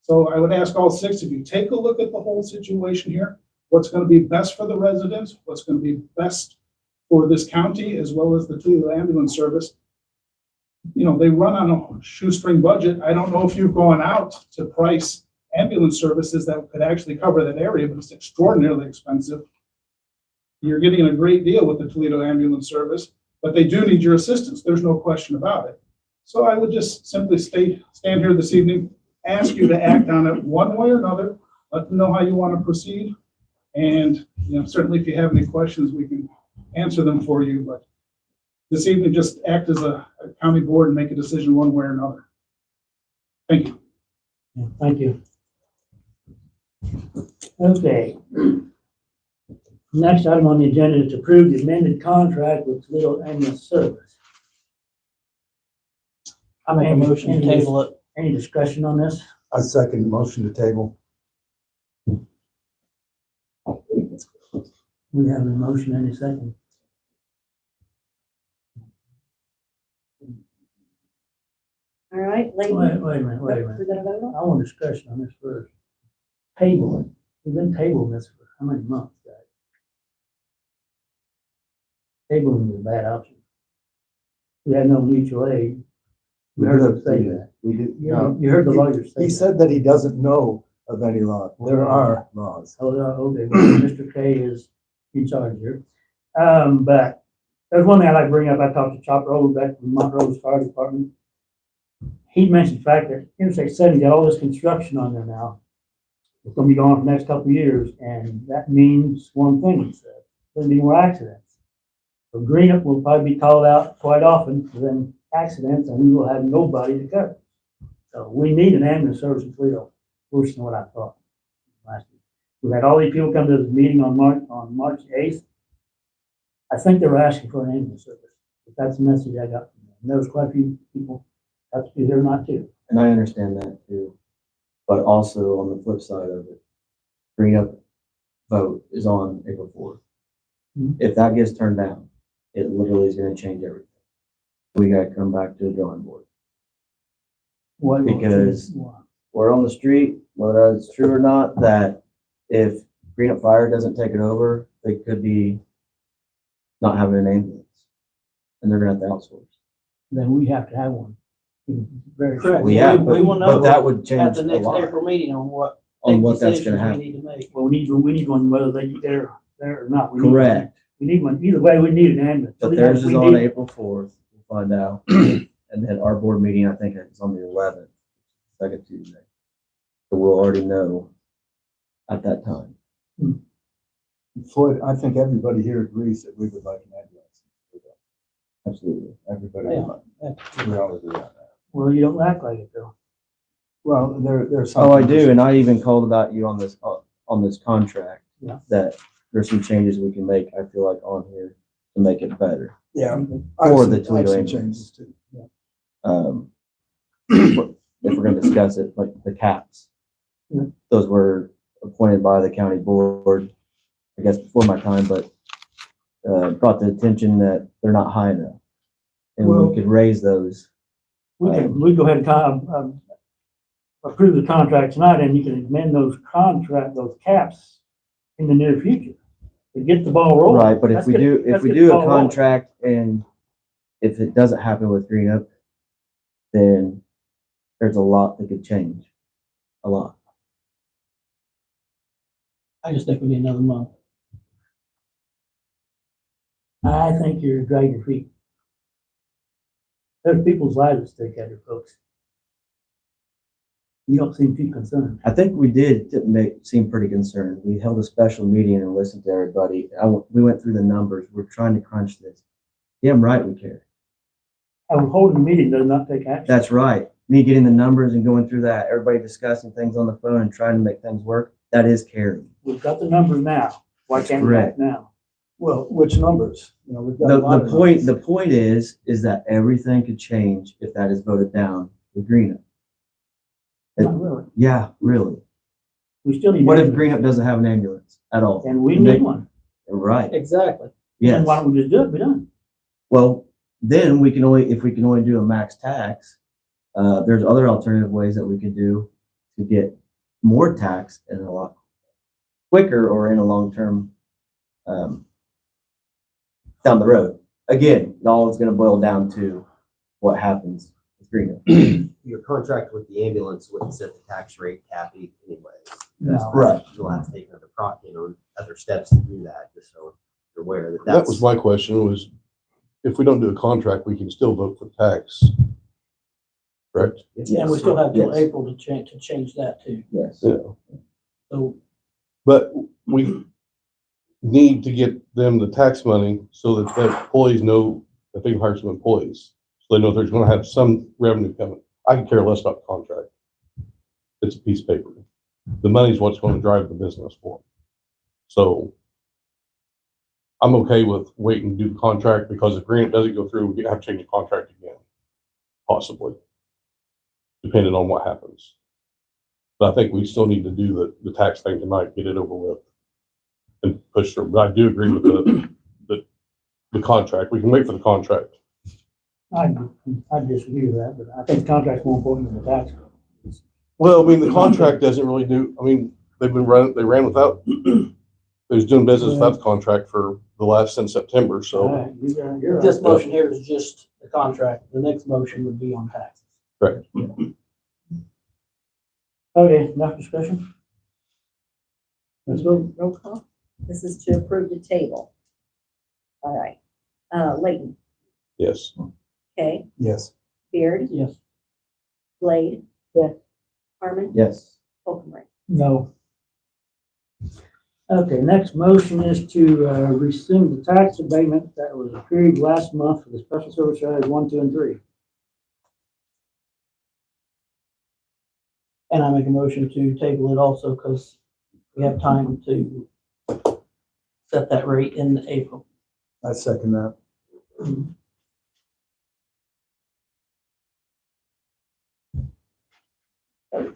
So I would ask all 6 of you, take a look at the whole situation here. What's going to be best for the residents, what's going to be best for this county, as well as the Toledo Ambulance Service. You know, they run on a shoestring budget. I don't know if you've gone out to price ambulance services that could actually cover that area, but it's extraordinarily expensive. You're getting a great deal with the Toledo Ambulance Service, but they do need your assistance. There's no question about it. So I would just simply stand here this evening, ask you to act on it one way or another. Let them know how you want to proceed. And, you know, certainly if you have any questions, we can answer them for you. But this evening, just act as a county board and make a decision one way or another. Thank you. Yeah, thank you. Okay. Next item on the agenda is to approve the amended contract with Toledo Ambulance Service. I make a motion to table it. Any discussion on this? I second the motion to table. We have a motion and a second. All right, ladies. Wait a minute. We're gonna vote on? I want discussion on this first. Tabling. We've been tabling this for how many months, guys? Tabling is a bad option. We had no mutual aid. We heard them say that. We did. You heard the lawyers say He that. said that he doesn't know of any law. There are laws. Oh, okay, well, Mr. K is in charge here. But there's one thing I'd like to bring up. I talked to Chop Road back from Montrose Fire Department. He mentioned the fact that Interstate 70 got all this construction on there now. It's gonna be going on for the next couple of years, and that means one thing, he said, there'll be more accidents. So Greenup will probably be called out quite often for them accidents, and we will have nobody to cover. So we need an ambulance service in Toledo, worse than what I thought last week. We had all these people come to this meeting on March 8th. I think they were asking for an ambulance service, but that's the message I got from them. And there was quite a few people have to be there not to. And I understand that too. But also on the flip side of it, Greenup vote is on April 4th. Mhm. If that gets turned down, it literally is gonna change everything. We gotta come back to the drawing board. Why- Because why? we're on the street, whether it's true or not, that if Greenup Fire doesn't take it over, they could be not having an ambulance. And they're gonna have to outsource. Then we have to have one. Very Correct. We have, We will know but that would at change the a next lot April meeting on what on what that's decisions gonna we happen. need to make. Well, we need one whether they there or not. We need one. Correct. We need one, either way, we need an ambulance. But theirs is on April 4th, we'll find out. And then our board meeting, I think, is on the 11th, second Tuesday. So we'll already know at that time. Floyd, I think everybody here agrees that we would like an ambulance. Absolutely. Everybody Yeah. would like, we all agree on that. Well, you don't act like it though. Well, there's some. Oh, I do, and I even called about you on this contract. Yeah. That there's some changes we can make, I feel like, on here to make it better. Yeah. For I've the seen Toledo ambulance. changes too. Yeah. If we're gonna discuss it, like the caps. Yeah. Those were appointed by the county board, I guess before my time, but brought the attention that they're not high enough. And Well- we could raise those. We go ahead and approve the contract tonight, and you can amend those caps in the near future. To get the ball rolling. Right, but if Let's we get- do, if let's we get do the a ball rolling. contract and if it doesn't happen with Green Up, then there's a lot that could change. A lot. I just think we need another month. I think you're dragging your feet. There's people's lives at stake out here, folks. You don't seem too concerned. I think we did seem pretty concerned. We held a special meeting and listened to everybody. We went through the numbers. We're trying to crunch this. Damn right we care. Holding a meeting does not take action. That's right. Me getting the numbers and going through that, everybody discussing things on the phone and trying to make things work, that is caring. We've got the numbers now. Why That's can't we act correct. now? Well, which numbers? You know, we've got a lot of The point is that everything could change if that is voted down with Green Up. Not really. Yeah, really. We still need. What if ambulance, Green Up doesn't have an ambulance at all? And we need one. Right, Exactly. yes. Then why don't we just do it? Be done. Well, then if we can only do a max tax, there's other alternative ways that we could do to get more tax and a lot quicker or in a long-term, down the road. Again, it all is gonna boil down to what happens with Green Up. Your contract with the ambulance wouldn't set the tax rate cap anyways. No. Right. You'll have to take other steps to do that, just so you're aware that That that's. was my question was, if we don't do a contract, we can still vote for tax. Correct? And we still have till Yes. April to change that too. Yes. Yeah. So But we need to get them the tax money so that the employees know that they can hire some employees. So they know there's gonna have some revenue coming. I can care less about the contract. It's a piece of paper. The money's what's gonna drive the business for them. So I'm okay with waiting to do the contract because if Grant doesn't go through, we have to change the contract again, possibly, depending on what happens. But I think we still need to do the tax thing tonight, get it over with and push through. But I do agree with the contract. We can wait for the contract. I disagree with that, but I think the contract's more important than the tax. Well, I mean, the contract doesn't really do, I mean, they ran without, they was doing business without the contract for the last since September, All so. right, you're right. this motion here is just the contract. The next motion would be on taxes. Correct. Okay, enough discussion? Let's go. Roll call. This is to approve the table. All right. Layton, Yes. Kay, Yes. Beard, Yes. Blade. Yes. Harmon, Yes. Holcomb. No. Okay, next motion is to rescind the tax abatement that was approved last month for the special service areas 1, 2, and 3. And I make a motion to table it also because we have time to set that rate in April. I second that.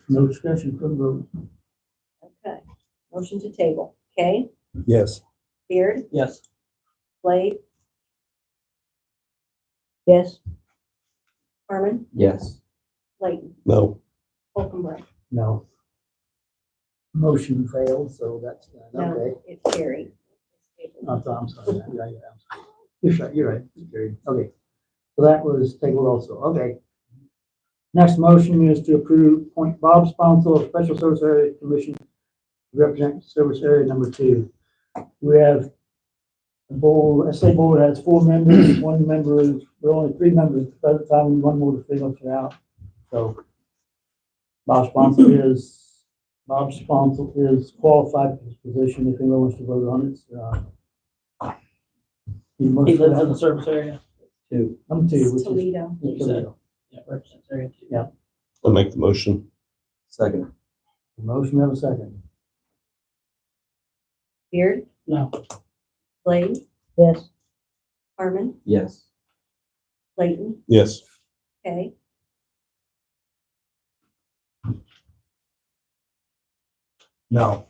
No discussion from vote. Okay. Motion to table. Kay, Yes. Beard, Yes. Blade. Yes. Harmon, Yes. Layton, No. Holcomb. No. Motion failed, so that's done. No, Okay. it's carried. I'm sorry. I'm sorry. You're right. You're right. It's carried. Okay. So that was tabled also. Okay. Next motion is to approve Bob Sponsel, Special Service Area Commission, represent Service Area number 2. We have The board, SA board has 4 members, 1 member is, there are only 3 members at the present time, 1 more to fill it out. So Bob's sponsor is qualified for this position if anyone wants to vote on it. He lives in the service area. Number 2, which is Toledo. Toledo. Yeah, represents area 2. Yeah. I'll make the motion. Second. Motion, have a second. Beard, No. Blade, Yes. Harmon, Yes. Clayton, Yes. Kay. No.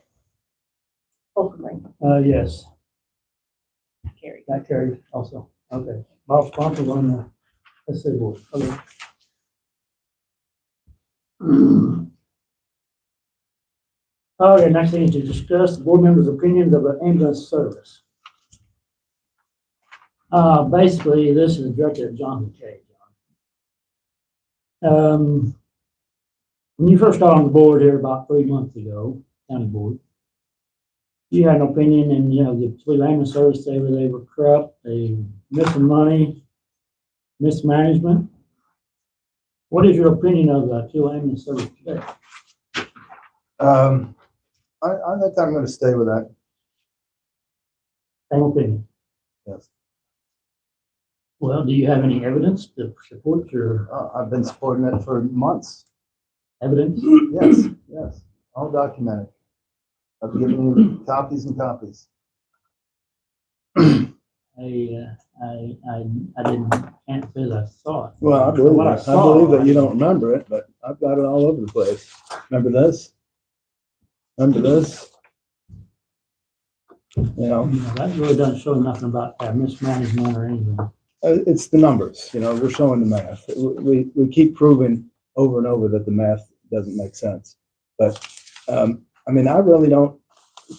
Oakley, Yes, carried. that carries also. Okay. Bob sponsor's on the SA board. Okay. Okay, next thing is to discuss the board members' opinions of the ambulance service. Basically, this is directed at Jonathan K. When you first got on the board here about 3 months ago, county board, you had an opinion, and the Toledo ambulance service, they were corrupt, they missing money, mismanagement. What is your opinion of the Toledo ambulance service today? I think I'm gonna stay with that. Same opinion. Yes. Well, do you have any evidence to support your I've been supporting it for months. evidence? Yes, yes, all documented. I've given you copies and copies. I didn't, can't say that I saw it. Well, I believe What it. I saw, believe that you don't remember it, but I've got it all over the place. Remember this? Remember this? That really doesn't show nothing about mismanagement or anything. It's the numbers, we're showing the math. We keep proving over and over that the math doesn't make sense. But, I really don't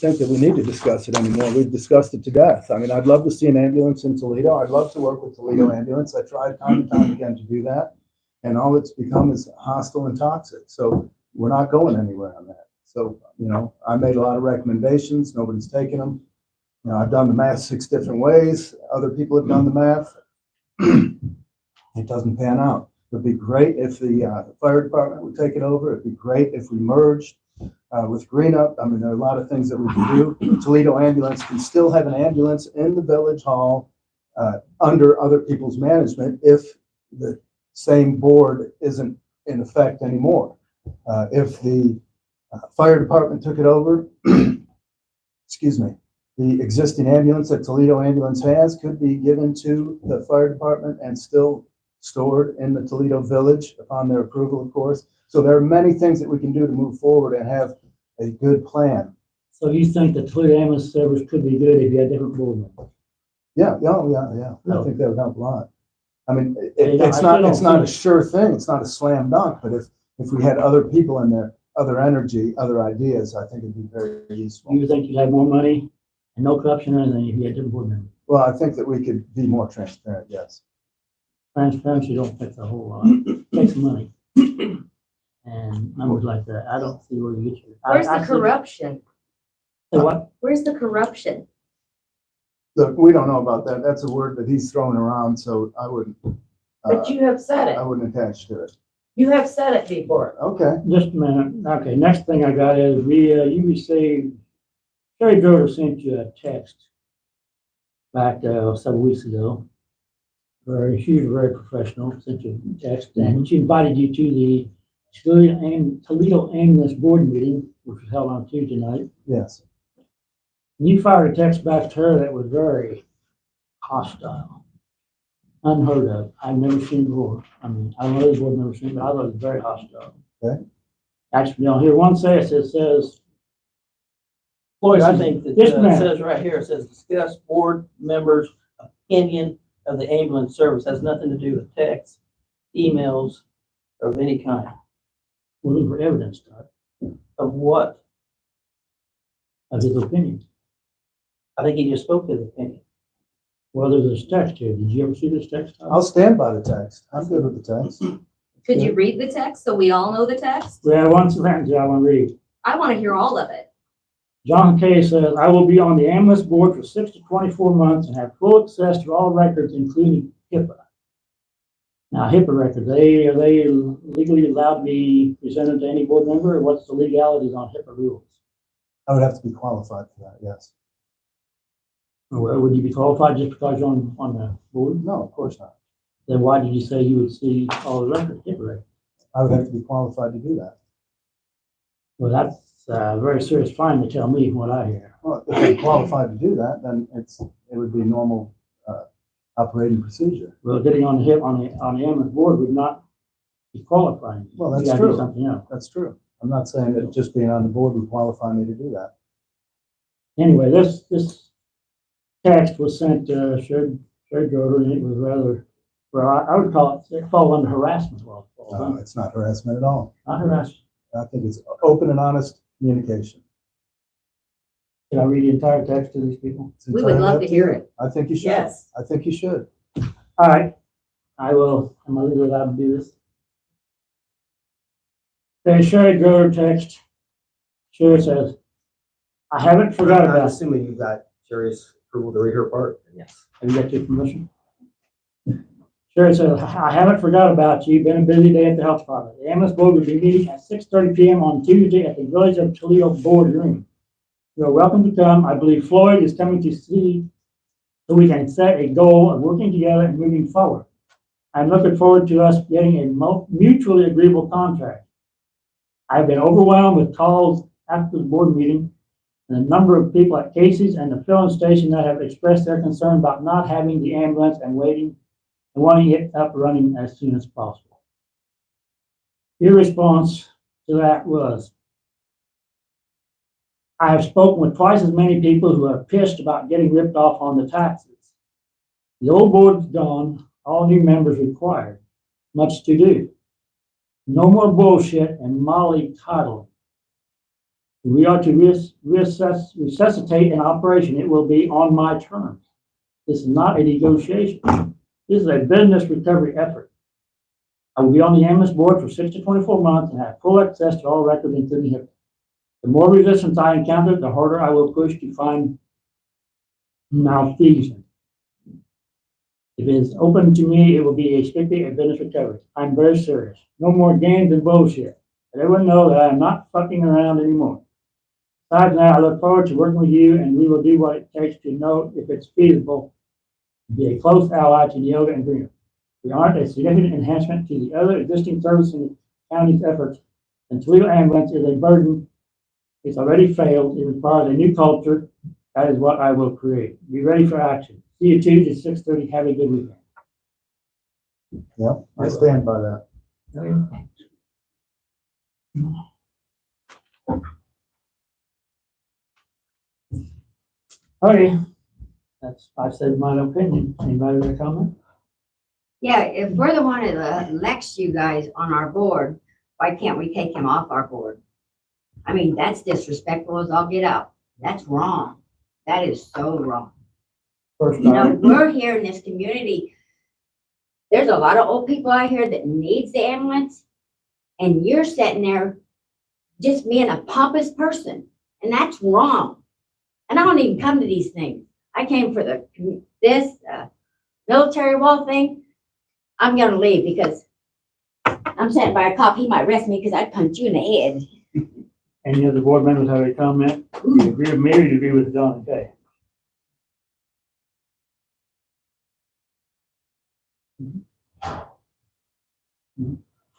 think that we need to discuss it anymore. We've discussed it to death. I'd love to see an ambulance in Toledo. I'd love to work with Toledo Ambulance. I tried time and time again to do that. And all it's become is hostile and toxic. So we're not going anywhere on that. So, I made a lot of recommendations. Nobody's taken them. I've done the math 6 different ways. Other people have done the math. It doesn't pan out. It'd be great if the fire department would take it over. It'd be great if we merged with Green Up. There are a lot of things that we can do. Toledo Ambulance can still have an ambulance in the village hall under other people's management if the same board isn't in effect anymore. If the fire department took it over, excuse me, the existing ambulance that Toledo Ambulance has could be given to the fire department and still stored in the Toledo Village upon their approval, of course. So there are many things that we can do to move forward and have a good plan. So you think the Toledo ambulance service could be good if you had different board members? Yeah. No. I think that would help a lot. I It's not a sure thing. It's not a slam dunk, but if we had other people in there, other energy, other ideas, I think it'd be very useful. You think you'd have more money and no corruption or anything if you had different board members? Well, I think that we could be more transparent, yes. Transparency don't fix a whole lot. It takes money. And numbers like that, I don't see where you get your. Where's the corruption? Say what? Where's the corruption? Look, we don't know about that. That's a word that he's throwing around, so I wouldn't. But you have said I it. wouldn't attach to it. You have said it before. Okay. Just a minute. Okay, next thing I got is you received, Sherry Droder sent you a text back several weeks ago. She was very professional, sent you a text, and she invited you to the Toledo Ambulance Board meeting, which was held on Tuesday night. Yes. And you fired a text back to her that was very hostile, unheard of. I've never seen before. I don't know the board never seen, but I thought it was very hostile. Okay. Actually, on here, one says, it says, Floyd, I think that Yes, it ma'am. says right here, it says discuss board members' opinion of the ambulance service. Has nothing to do with texts, emails of any kind. we're looking for evidence, Doug, Of what? of his opinion. I think he just spoke his opinion. Well, there's this text here. Did you ever see this text? Doug? I'll stand by the text. I'm good with the text. Could you read the text so we all know the text? Yeah, one sentence I want to read. I want to hear all of it. John Kay says, I will be on the ambulance board for 6 to 24 months and have full access to all records, including HIPAA. Now, HIPAA records, are they legally allowed to be presented to any board member, or what's the legalities on HIPAA rules? I would have to be qualified for that, yes. Or would you be qualified just because you're on the board? No, of course not. Then why did you say you would see all the records, HIPAA records? I would have to be qualified to do that. Well, that's a very serious fine to tell me what I hear. Well, if I'm qualified to do that, then it would be normal operating procedure. Well, getting on the HIP on the ambulance board would not be qualifying. Well, You that's gotta do true. something else. That's true. I'm not saying that just being on the board would qualify me to do that. Anyway, this text was sent to Sherry Groder, and it was rather, well, I would call it fall under harassment law. No, it's not harassment at all. Not harassment. I think it's open and honest communication. Can I read the entire text to these people? It's entirely up to you. I think you should. Yes. I think you should. All right, I will, am I legally allowed to do this? Okay, Sherry Groder text. Sherry says, I haven't forgot I'm about, assuming you got Sherry's approval to read her part, and yes. have you got your permission? Sherry says, I haven't forgot about you. Been a busy day at the health department. The ambulance board will be meeting at 6:30 p.m. on Tuesday at the Village of Toledo board room. You're welcome to come. I believe Floyd is coming to see so we can set a goal of working together and moving forward. I'm looking forward to us getting a mutually agreeable contract. I've been overwhelmed with calls after the board meeting and a number of people at Casey's and the filling station that have expressed their concern about not having the ambulance and wanting it up and running as soon as possible. Your response to that was, I have spoken with twice as many people who are pissed about getting ripped off on the taxes. The old board's gone, all new members required. Much to do. No more bullshit and mollycoddling. If we are to resuscitate an operation, it will be on my terms. This is not a negotiation. This is a business recovery effort. I will be on the ambulance board for 6 to 24 months and have full access to all records, including HIPAA. The more resistance I encounter, the harder I will push to find malfeasance. If it is open to me, it will be strictly a business recovery. I'm very serious. No more games and bullshit. Let everyone know that I am not fucking around anymore. Besides that, I look forward to working with you, and we will do what it takes to know if it's feasible to be a close ally to Neoga and Greenup. We aren't a significant enhancement to the other existing services in the county's efforts, and Toledo Ambulance is a burden. It's already failed. It requires a new culture. That is what I will create. Be ready for action. See you Tuesday, 6:30. Have a good weekend. Yep, I stand by that. Okay, I said my opinion. Anybody got a comment? Yeah, if we're the one that elects you guys on our board, why can't we take him off our board? I mean, that's disrespectful as all get out. That's wrong. That is so wrong. First You know, time. we're here in this community. There's a lot of old people out here that needs the ambulance, and you're sitting there just being a pompous person, and that's wrong. And I don't even come to these things. I came for this military wall thing. I'm gonna leave because I'm sitting by a cop. He might arrest me because I'd punch you in the head. Any other board members have a comment? Do you agree with me or do you agree with John and Kay?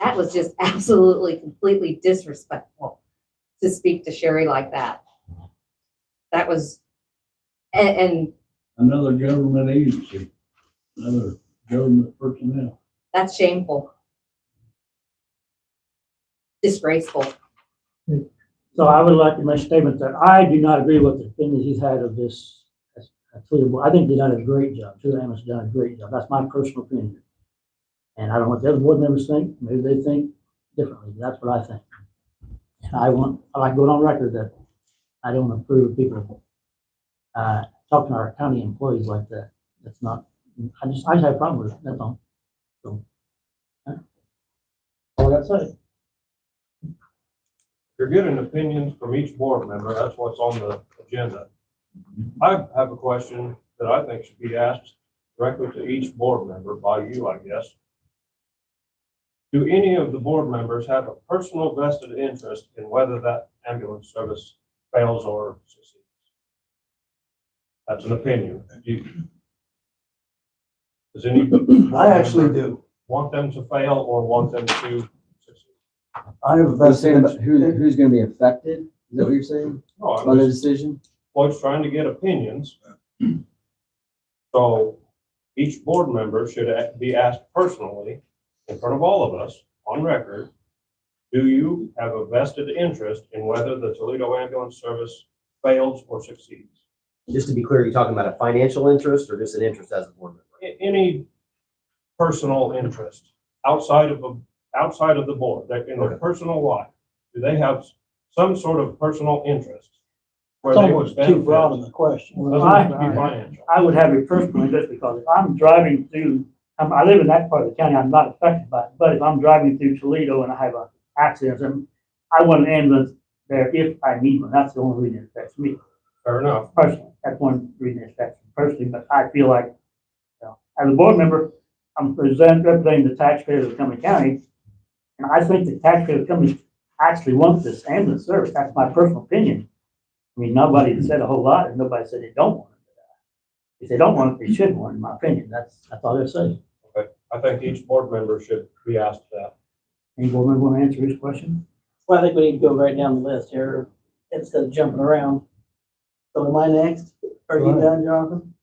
That was just absolutely, completely disrespectful to speak to Sherry like that. That was, and Another government agency, another government personnel. that's shameful. Disgraceful. So I would like to make a statement that I do not agree with the opinion he's had of this. I think they done a great job. Toledo Ambulance has done a great job. That's my personal opinion. And I don't know what the other board members think. Maybe they think differently. But that's what I think. And I like going on record that I don't approve of people talking to our county employees like that. That's not. I just have a problem with it. That's all. So, all I got to say. You're getting opinions from each board member. That's what's on the agenda. I have a question that I think should be asked directly to each board member by you, I guess. Do any of the board members have a personal vested interest in whether that ambulance service fails or succeeds? That's an opinion. Does any? I actually do. Want them to fail or want them to succeed? I have a You're vested saying about interest. who's gonna be affected? Is that what you're saying? No, By the I'm just, decision? well, it's trying to get opinions. So each board member should be asked personally, in front of all of us, on record, do you have a vested interest in whether the Toledo Ambulance Service fails or succeeds? Just to be clear, are you talking about a financial interest or just an interest as a board member? Any personal interest outside of the board, that in their personal life, do they have some sort of personal interest? Where It's they would almost too broad of benefit? a question. Doesn't have to be financial. I would have a personal interest because if I'm driving through, I live in that part of the county, I'm not affected by it, but if I'm driving through Toledo and I have an accident, then I want an ambulance there if I need one. That's the only reason it affects me Fair enough. personally. That's one reason it affects me personally, but I feel like, as a board member, I'm representing the taxpayers of Cumberland County, and I think the taxpayers of Cumberland actually want this ambulance service. That's my personal opinion. I mean, nobody said a whole lot, and nobody said they don't want it. If they don't want it, they should want it, in my opinion. That's all they're saying. Okay, I think each board member should be asked that. Any board member want to answer his question? Well, I think we need to go right down the list here instead of jumping around. So am I next? Are you done, Jonathan?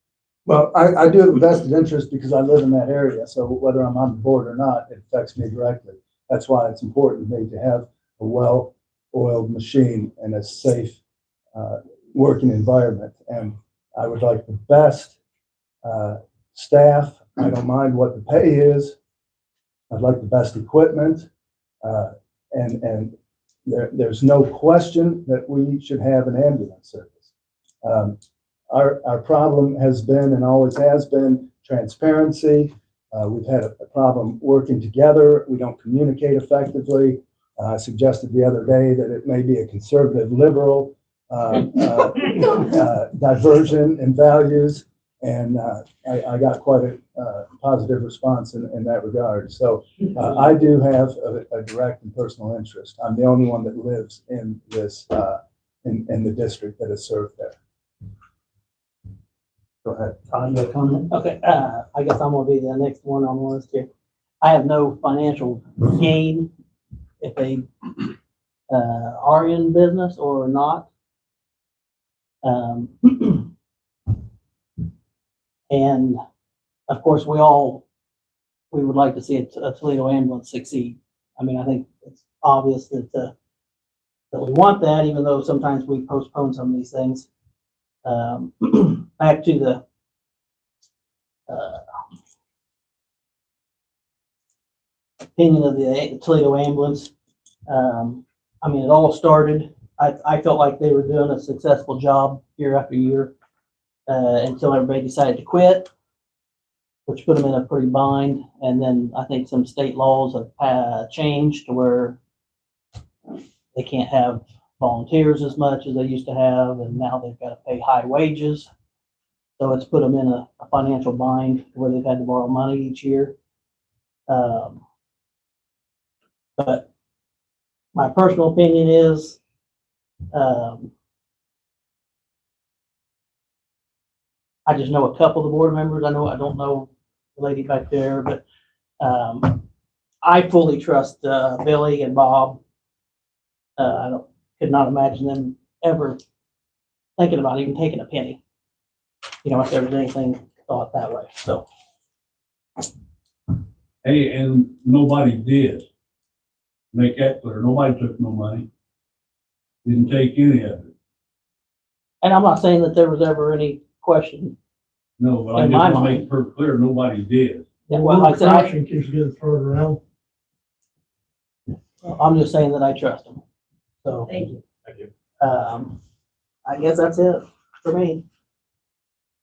Well, I do have a vested interest because I live in that area. So whether I'm on the board or not, it affects me directly. That's why it's important to me to have a well-oiled machine and a safe working environment. And I would like the best staff. I don't mind what the pay is. I'd like the best equipment. And there's no question that we should have an ambulance service. Our problem has been and always has been transparency. We've had a problem working together. We don't communicate effectively. I suggested the other day that it may be a conservative liberal diversion in values. And I got quite a positive response in that regard. So I do have a direct and personal interest. I'm the only one that lives in this, in the district that is served there. Go ahead. Todd, your comment? Okay, I guess I'm gonna be the next one on the list here. I have no financial gain if they are in business or not. And of course, we would like to see a Toledo ambulance succeed. I mean, I think it's obvious that that we want that, even though sometimes we postpone some of these things. Back to the opinion of the Toledo ambulance. I mean, it all started, I felt like they were doing a successful job year after year until everybody decided to quit, which put them in a pretty bind. And then I think some state laws have changed to where they can't have volunteers as much as they used to have, and now they've got to pay high wages. So it's put them in a financial bind where they've had to borrow money each year. But my personal opinion is, I just know a couple of the board members. I don't know the lady back there, but I fully trust Billy and Bob. Could not imagine them ever thinking about even taking a penny, if there was anything thought that way. So, Hey, and nobody did. Make that clear. Nobody took no money. Didn't take any of it. and I'm not saying that there was ever any question. No, but I In just my want to mind. make it clear, nobody did. Yeah, well, like I said, keeps getting thrown around. I'm just saying that I trust them. So, Thank you. Thank you. I guess that's it for me.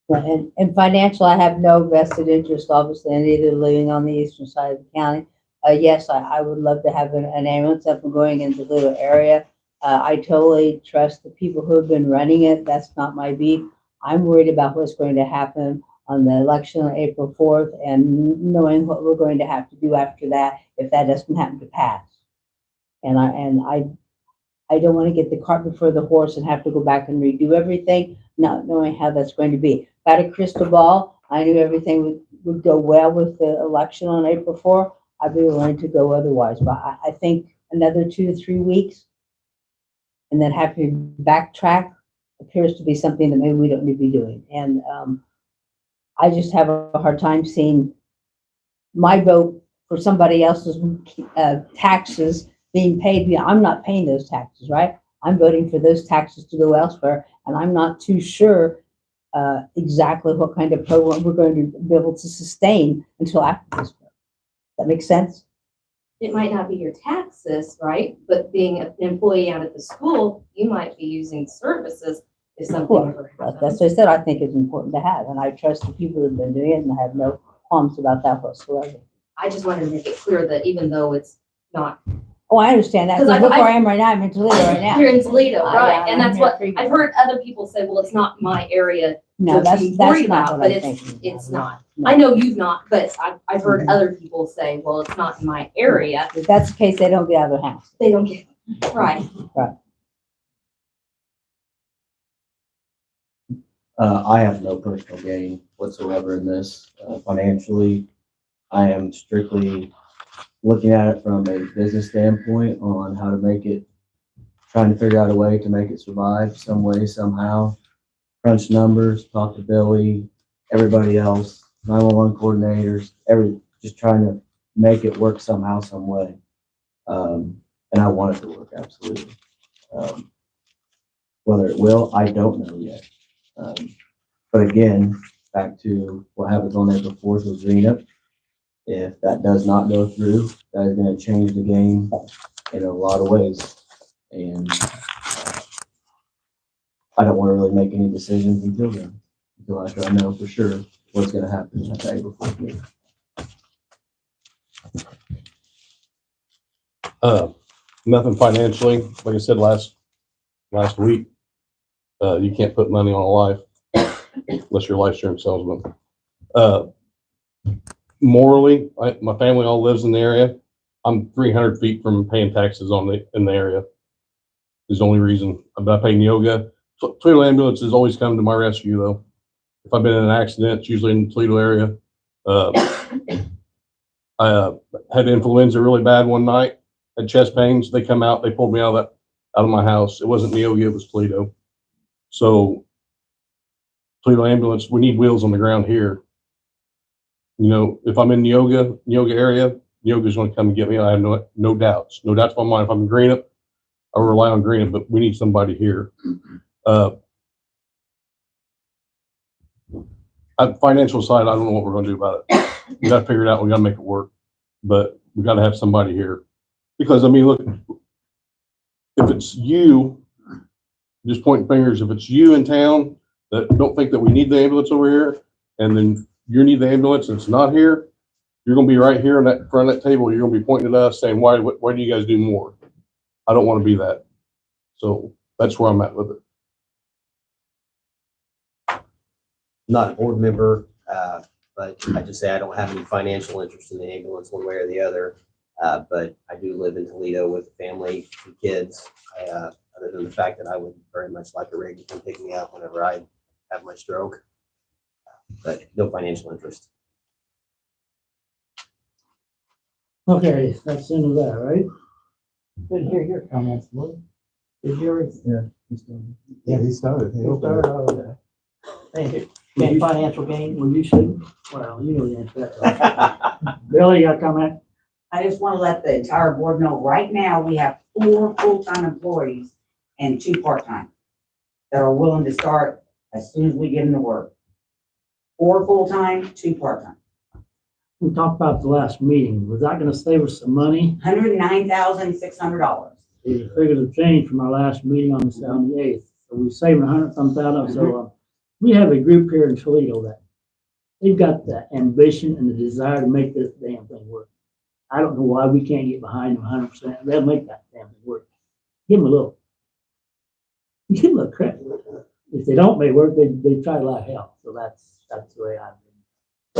And financial, I have no vested interest, obviously, in either living on the eastern side of the county. Yes, I would love to have an ambulance up and going in the little area. I totally trust the people who have been running it. That's not my beat. I'm worried about what's going to happen on the election on April 4th and knowing what we're going to have to do after that if that doesn't happen to pass. And I don't want to get the cart before the horse and have to go back and redo everything, not knowing how that's going to be. If I had a crystal ball, I knew everything would go well with the election on April 4th, I'd be willing to go otherwise. But I think another 2 to 3 weeks and then have to backtrack appears to be something that maybe we don't need to be doing. And I just have a hard time seeing my vote for somebody else's taxes being paid. I'm not paying those taxes, right? I'm voting for those taxes to go elsewhere, and I'm not too sure exactly what kind of program we're going to be able to sustain until after this. That makes sense? It might not be your taxes, right? But being an employee out at the school, you might be using services if something ever happens. That's what I said. I think it's important to have, and I trust the people who've been doing it, and I have no qualms about that whatsoever. I just wanted to make it clear that even though it's not. Oh, I understand that. 'Cause Look where I am right now. I'm in Toledo right now. You're in Toledo, I- right? And I'm that's here what frequently. I've heard other people say, well, it's not my area No, to be that's worried not about, what but I'm it's, thinking. it's not. No. I know you've not, but I've heard other people say, well, it's not in my area. If that's the case, they don't get out of their house. They don't get, right. Right. I have no personal gain whatsoever in this financially. I am strictly looking at it from a business standpoint on how to make it, trying to figure out a way to make it survive some way, somehow. Crunch numbers, talk to Billy, everybody else, 911 coordinators, just trying to make it work somehow, some way. And I want it to work, absolutely. Whether it will, I don't know yet. But again, back to what happens on April 4th with Greenup. If that does not go through, that is going to change the game in a lot of ways. And I don't want to really make any decisions until then, until after I know for sure what's going to happen at the April 4th meeting. Nothing financially. Like I said last week, you can't put money on a life unless you're a life insurance salesman. Morally, my family all lives in the area. I'm 300 feet from paying taxes in the area. Is the only reason I'm not paying yoga. Toledo ambulance has always come to my rescue though. If I've been in an accident, it's usually in the Toledo area. I had influenza really bad one night, had chest pains. They come out, they pulled me out of my house. It wasn't Neoga, it was Toledo. So Toledo ambulance, we need wheels on the ground here. You know, if I'm in Neoga area, Neoga's going to come and get me. I have no doubts. No doubts in my mind. If I'm in Greenup, I rely on Greenup, but we need somebody here. Financial side, I don't know what we're going to do about it. We got to figure it out. We got to make it work, but we got to have somebody here because I mean, look, if it's you, just pointing fingers. If it's you in town that don't think that we need the ambulance over here, and then you need the ambulance and it's not here, you're going to be right here in that front of that table. You're going to be pointing at us saying, why do you guys do more? I don't want to be that. So that's where I'm at with it. Not a board member, but I just say I don't have any financial interest in the ambulance one way or the other. But I do live in Toledo with a family and kids. Other than the fact that I would very much like a rig to come pick me up whenever I have my stroke, but no financial interest. Okay, that's the end of that, right? Didn't hear your comments, Lou. Did yours? Yeah. Yeah, he started. He started, okay. Thank you. Any financial gain? Well, you shouldn't. Well, you know the answer to that. Billy, you got a comment? I just want to let the entire board know, right now, we have 4 full-time employees and 2 part-time that are willing to start as soon as we give them the work. 4 full-time, 2 part-time. We talked about the last meeting. Was that gonna save us some money? $109,600. The figures have changed from our last meeting on the 78th. So we saved 100-some thousand. So we have a group here in Toledo that they've got the ambition and the desire to make this damn thing work. I don't know why we can't get behind them 100%. They'll make that damn thing work. Give them a little Give them a credit. If they don't make work, they try like hell. So that's the way I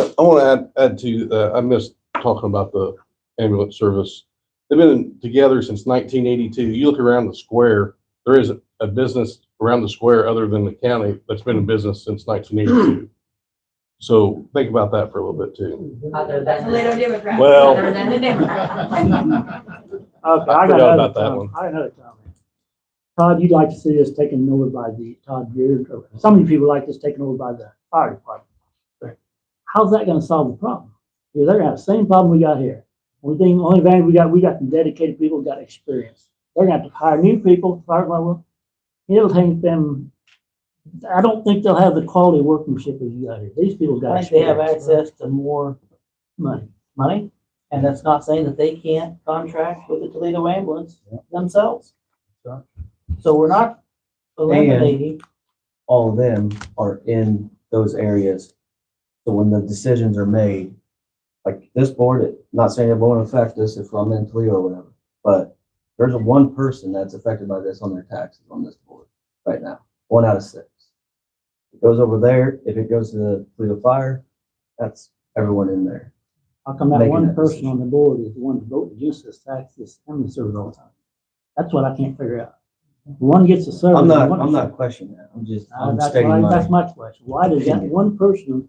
do. I want to add to, I missed talking about the ambulance service. They've been together since 1982. You look around the square, there isn't a business around the square other than the county that's been in business since 1982. So think about that for a little bit too. Other than Toledo Democrats. Well- Other than the Democrats. Okay, I I got forgot another about that comment. one. I got another comment. Todd, you'd like to see us taken over by the Todd Beard, or some of you people like us taken over by the fire department. How's that gonna solve the problem? They're gonna have the same problem we got here. Only advantage we got some dedicated people who got experience. They're gonna have to hire new people, fire department. It'll take them, I don't think they'll have the quality of workmanship as you got here. These people got I think they have experience. access to more Money. money, and that's not saying that they can't contract with the Toledo ambulance themselves. Sure. So we're not eliminating. All of them are in those areas. So when the decisions are made, like this board, not saying it won't affect us if I'm in Toledo or whatever, but there's one person that's affected by this on their taxes on this board right now, 1 out of 6. It goes over there, if it goes to the Toledo Fire, that's everyone in there. How come that Making one that person decision. on the board is the one voting against this tax, this ambulance service all the time? That's what I can't figure out. One gets the service. I'm and one- not questioning that. I'm That's stating that's my, my question. Why does that one person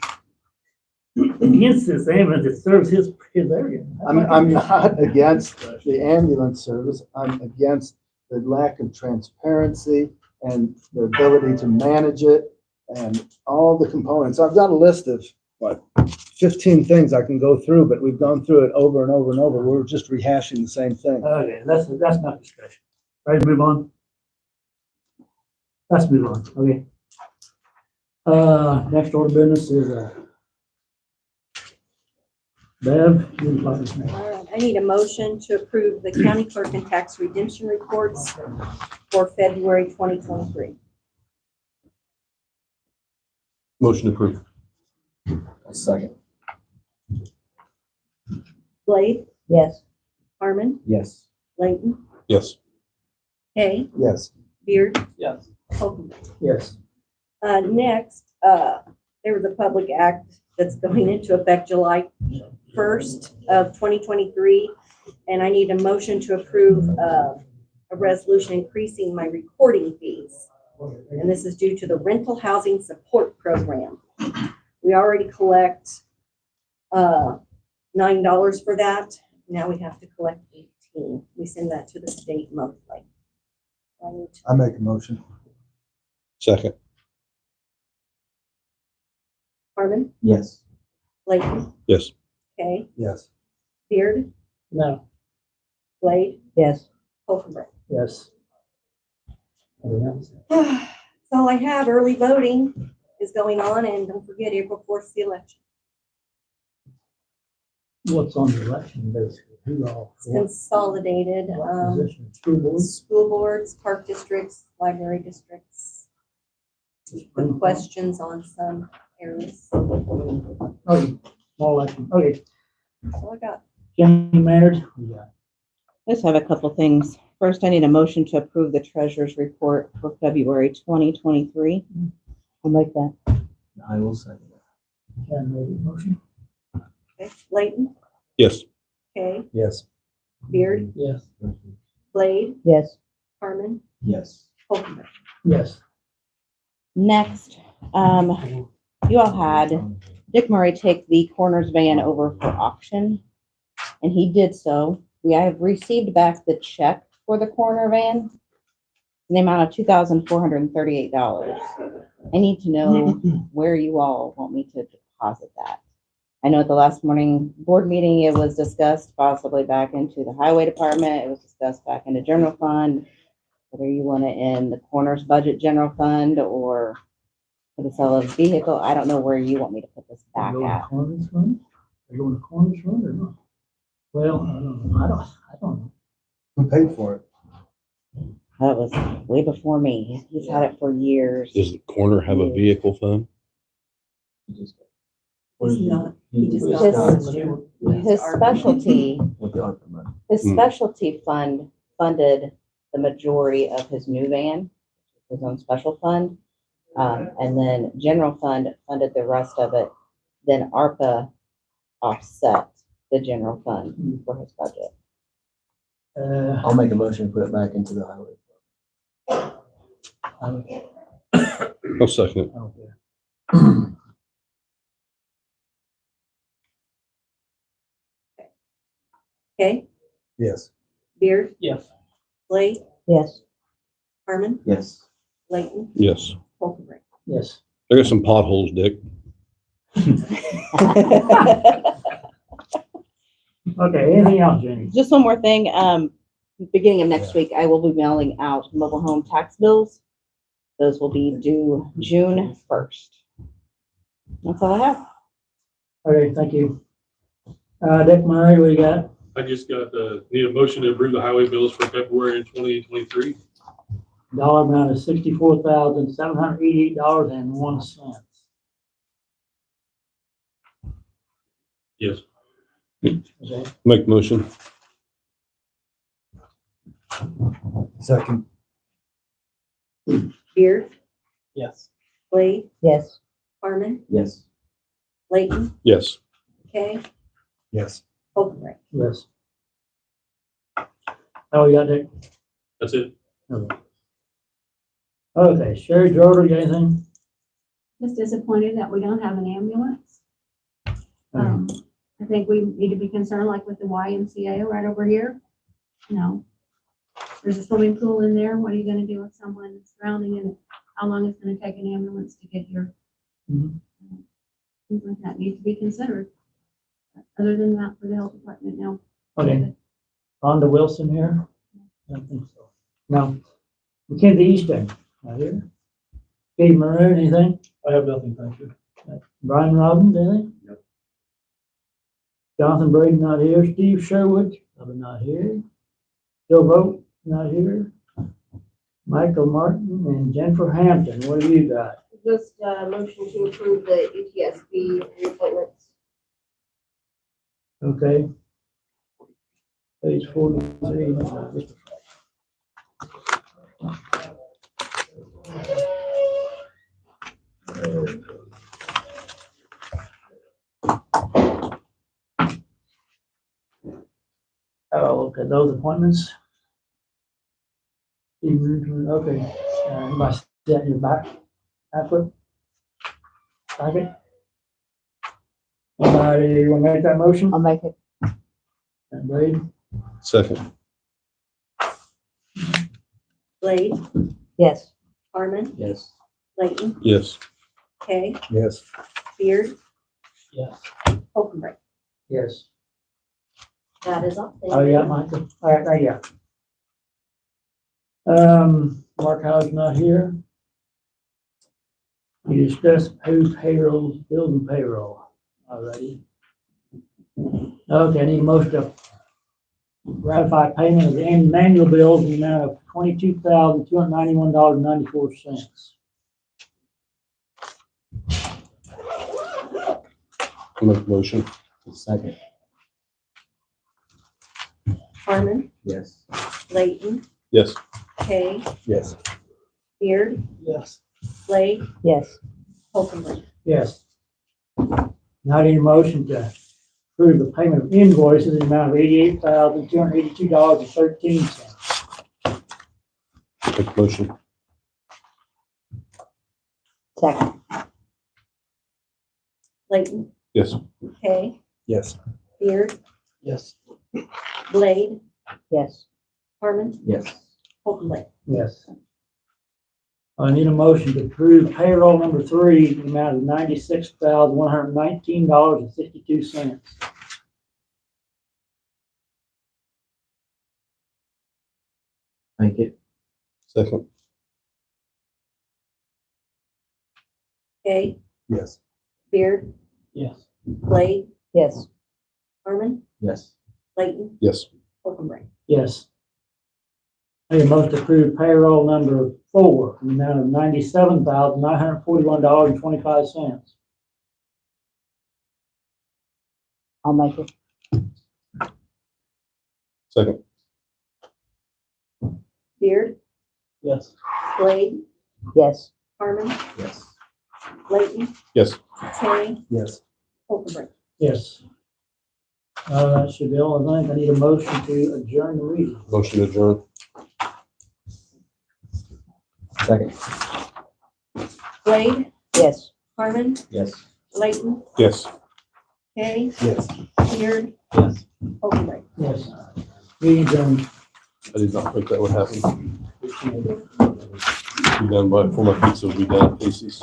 against this ambulance that serves his area? I'm not against the ambulance service. I'm against the lack of transparency and the ability to manage it and all the components. I've got a list of, 15 things I can go through, but we've gone through it over and over and over. We're just rehashing the same thing. Okay, that's not discussion. Ready to move on? Let's move on, okay. Next order of business is, Bev, you're the partner. All right, I need a motion to approve the county clerk and tax redemption reports for February 2023. Motion approved. a second. Blade, Yes. Harmon, Yes. Layton, Yes. Hay, Yes. Beard, Yes. Holcomb. Yes. Next, there was a public act that's going into effect July 1st of 2023. And I need a motion to approve a resolution increasing my recording fees. And this is due to the rental housing support program. We already collect $9 for that. Now we have to collect 18. We send that to the state monthly. I need to- I make a motion. Second. Harmon, Yes. Layton, Yes. Kay, Yes. Beard, No. Blade, Yes. Holcomb. Yes. Anything else? That's all I have. Early voting is going on, and don't forget, April 4th is the election. What's on the election, basically? Who all? It's consolidated, What position? School boards? school boards, park districts, library districts. Some questions on some areas. That's Okay, small election. Okay, all I got. Jenny Maynard. Yeah. Let's have a couple things. First, I need a motion to approve the treasurer's report for February 2023. I'll make that. I will second that. Ken made the motion. Okay, Layton, Yes. Kay, Yes. Beard, Yes. Blade, Yes. Harmon, Yes. Holcomb. Yes. Next, you all had Dick Murray take the coroner's van over for auction, and he did so. We have received back the check for the coroner van in the amount of $2,438. I need to know where you all want me to deposit that. I know at the last morning board meeting, it was discussed possibly back into the highway department. It was discussed back into general fund, whether you want it in the coroner's budget general fund or for the sale of vehicle. I don't know where you want me to put this back Go to at. Corners Fund? Are you going to Corners Fund or not? Well, I don't know. I don't know. Who paid for it? That was way before me. He's had it for years. Does the corner have a vehicle fund? He's not, he just His- got. His specialty, With the ARPA money. his specialty fund funded the majority of his new van, his own special fund. And then general fund funded the rest of it. Then ARPA offset the general fund for his budget. I'll make a motion to put it back into the highway. I'll second it. Okay. Kay, Yes. Beard, Yes. Blake, Yes. Harmon, Yes. Layton, Yes. Holcomb. Yes. There are some potholes, Dick. Okay, anything else, Jenny? Just one more thing, beginning of next week, I will be mailing out mobile home tax bills. Those will be due June 1st. That's all I have. Okay, thank you. Dick Murray, what do you got? I just got need a motion to approve the highway bills for February in 2023. Dollar amount is $64,788.01. Yes. Okay. Make motion. Second. Beard, Yes. Blake, Yes. Harmon, Yes. Layton, Yes. Kay, Yes. Holcomb. Yes. Oh, you got Dick? That's it. Okay. Okay, Sherry Jordan, you got anything? Just disappointed that we don't have an ambulance. I think we need to be concerned, like with the YMCA right over here. You know, there's a swimming pool in there. What are you gonna do with someone that's drowning, and how long it's gonna take an ambulance to get here? Mhm. Things like that need to be considered. Other than that, for the health department, no. Okay. Rhonda Wilson here? I don't think so. No. Mackenzie Easton, not here. Steve Maroon, anything? I have nothing, thank you. Brian Robbins, anything? Nope. Jonathan Brady, not here. Steve Sherwood, probably not here. Joe Vogt, not here. Michael Martin and Jennifer Hampton, what have you got? Just motion to approve the ETSB reappointments. Okay. Page 43. Oh, okay, those appointments. Okay, anybody set in your back? Packet? Anybody want to make that motion? I'll make it. And Blade? Second. Blade, Yes. Harmon, Yes. Layton, Yes. Kay, Yes. Beard, Yes. Holcomb. Yes. That is all. Oh, yeah, Michael. All right, yeah. Mark Howard's not here. We discussed who payrolls, building payroll already. Okay, I need a motion to ratify payment of the annual bills in the amount of $22,291.94. Make motion. Second. Harmon, Yes. Layton, Yes. Kay, Yes. Beard, Yes. Blake, Yes. Holcomb. Yes. Now I need a motion to approve the payment of invoices in the amount of $88,282.13. Make motion. Second. Layton, Yes. Kay, Yes. Beard, Yes. Blade, Yes. Harmon, Yes. Holcomb. Yes. I need a motion to approve payroll number 3 in the amount of $96,119.62. Make it. Second. Kay, Yes. Beard, Yes. Blade, Yes. Harmon, Yes. Layton, Yes. Holcomb. Yes. I need a motion to approve payroll number 4 in the amount of $97,941.25. I'll make it. Second. Beard, Yes. Blade, Yes. Harmon, Yes. Layton, Yes. Terry, Yes. Overbrook. Yes. That should be all, I think. I need a motion to adjourn the meeting. Motion adjourned. Second. Blade, Yes. Harmon, Yes. Layton, Yes. Kay, Yes. Beard, Yes. Overbrook. Yes. Meeting adjourned. I did not think that would happen. Be done by, before my pizza would be done at Casey's.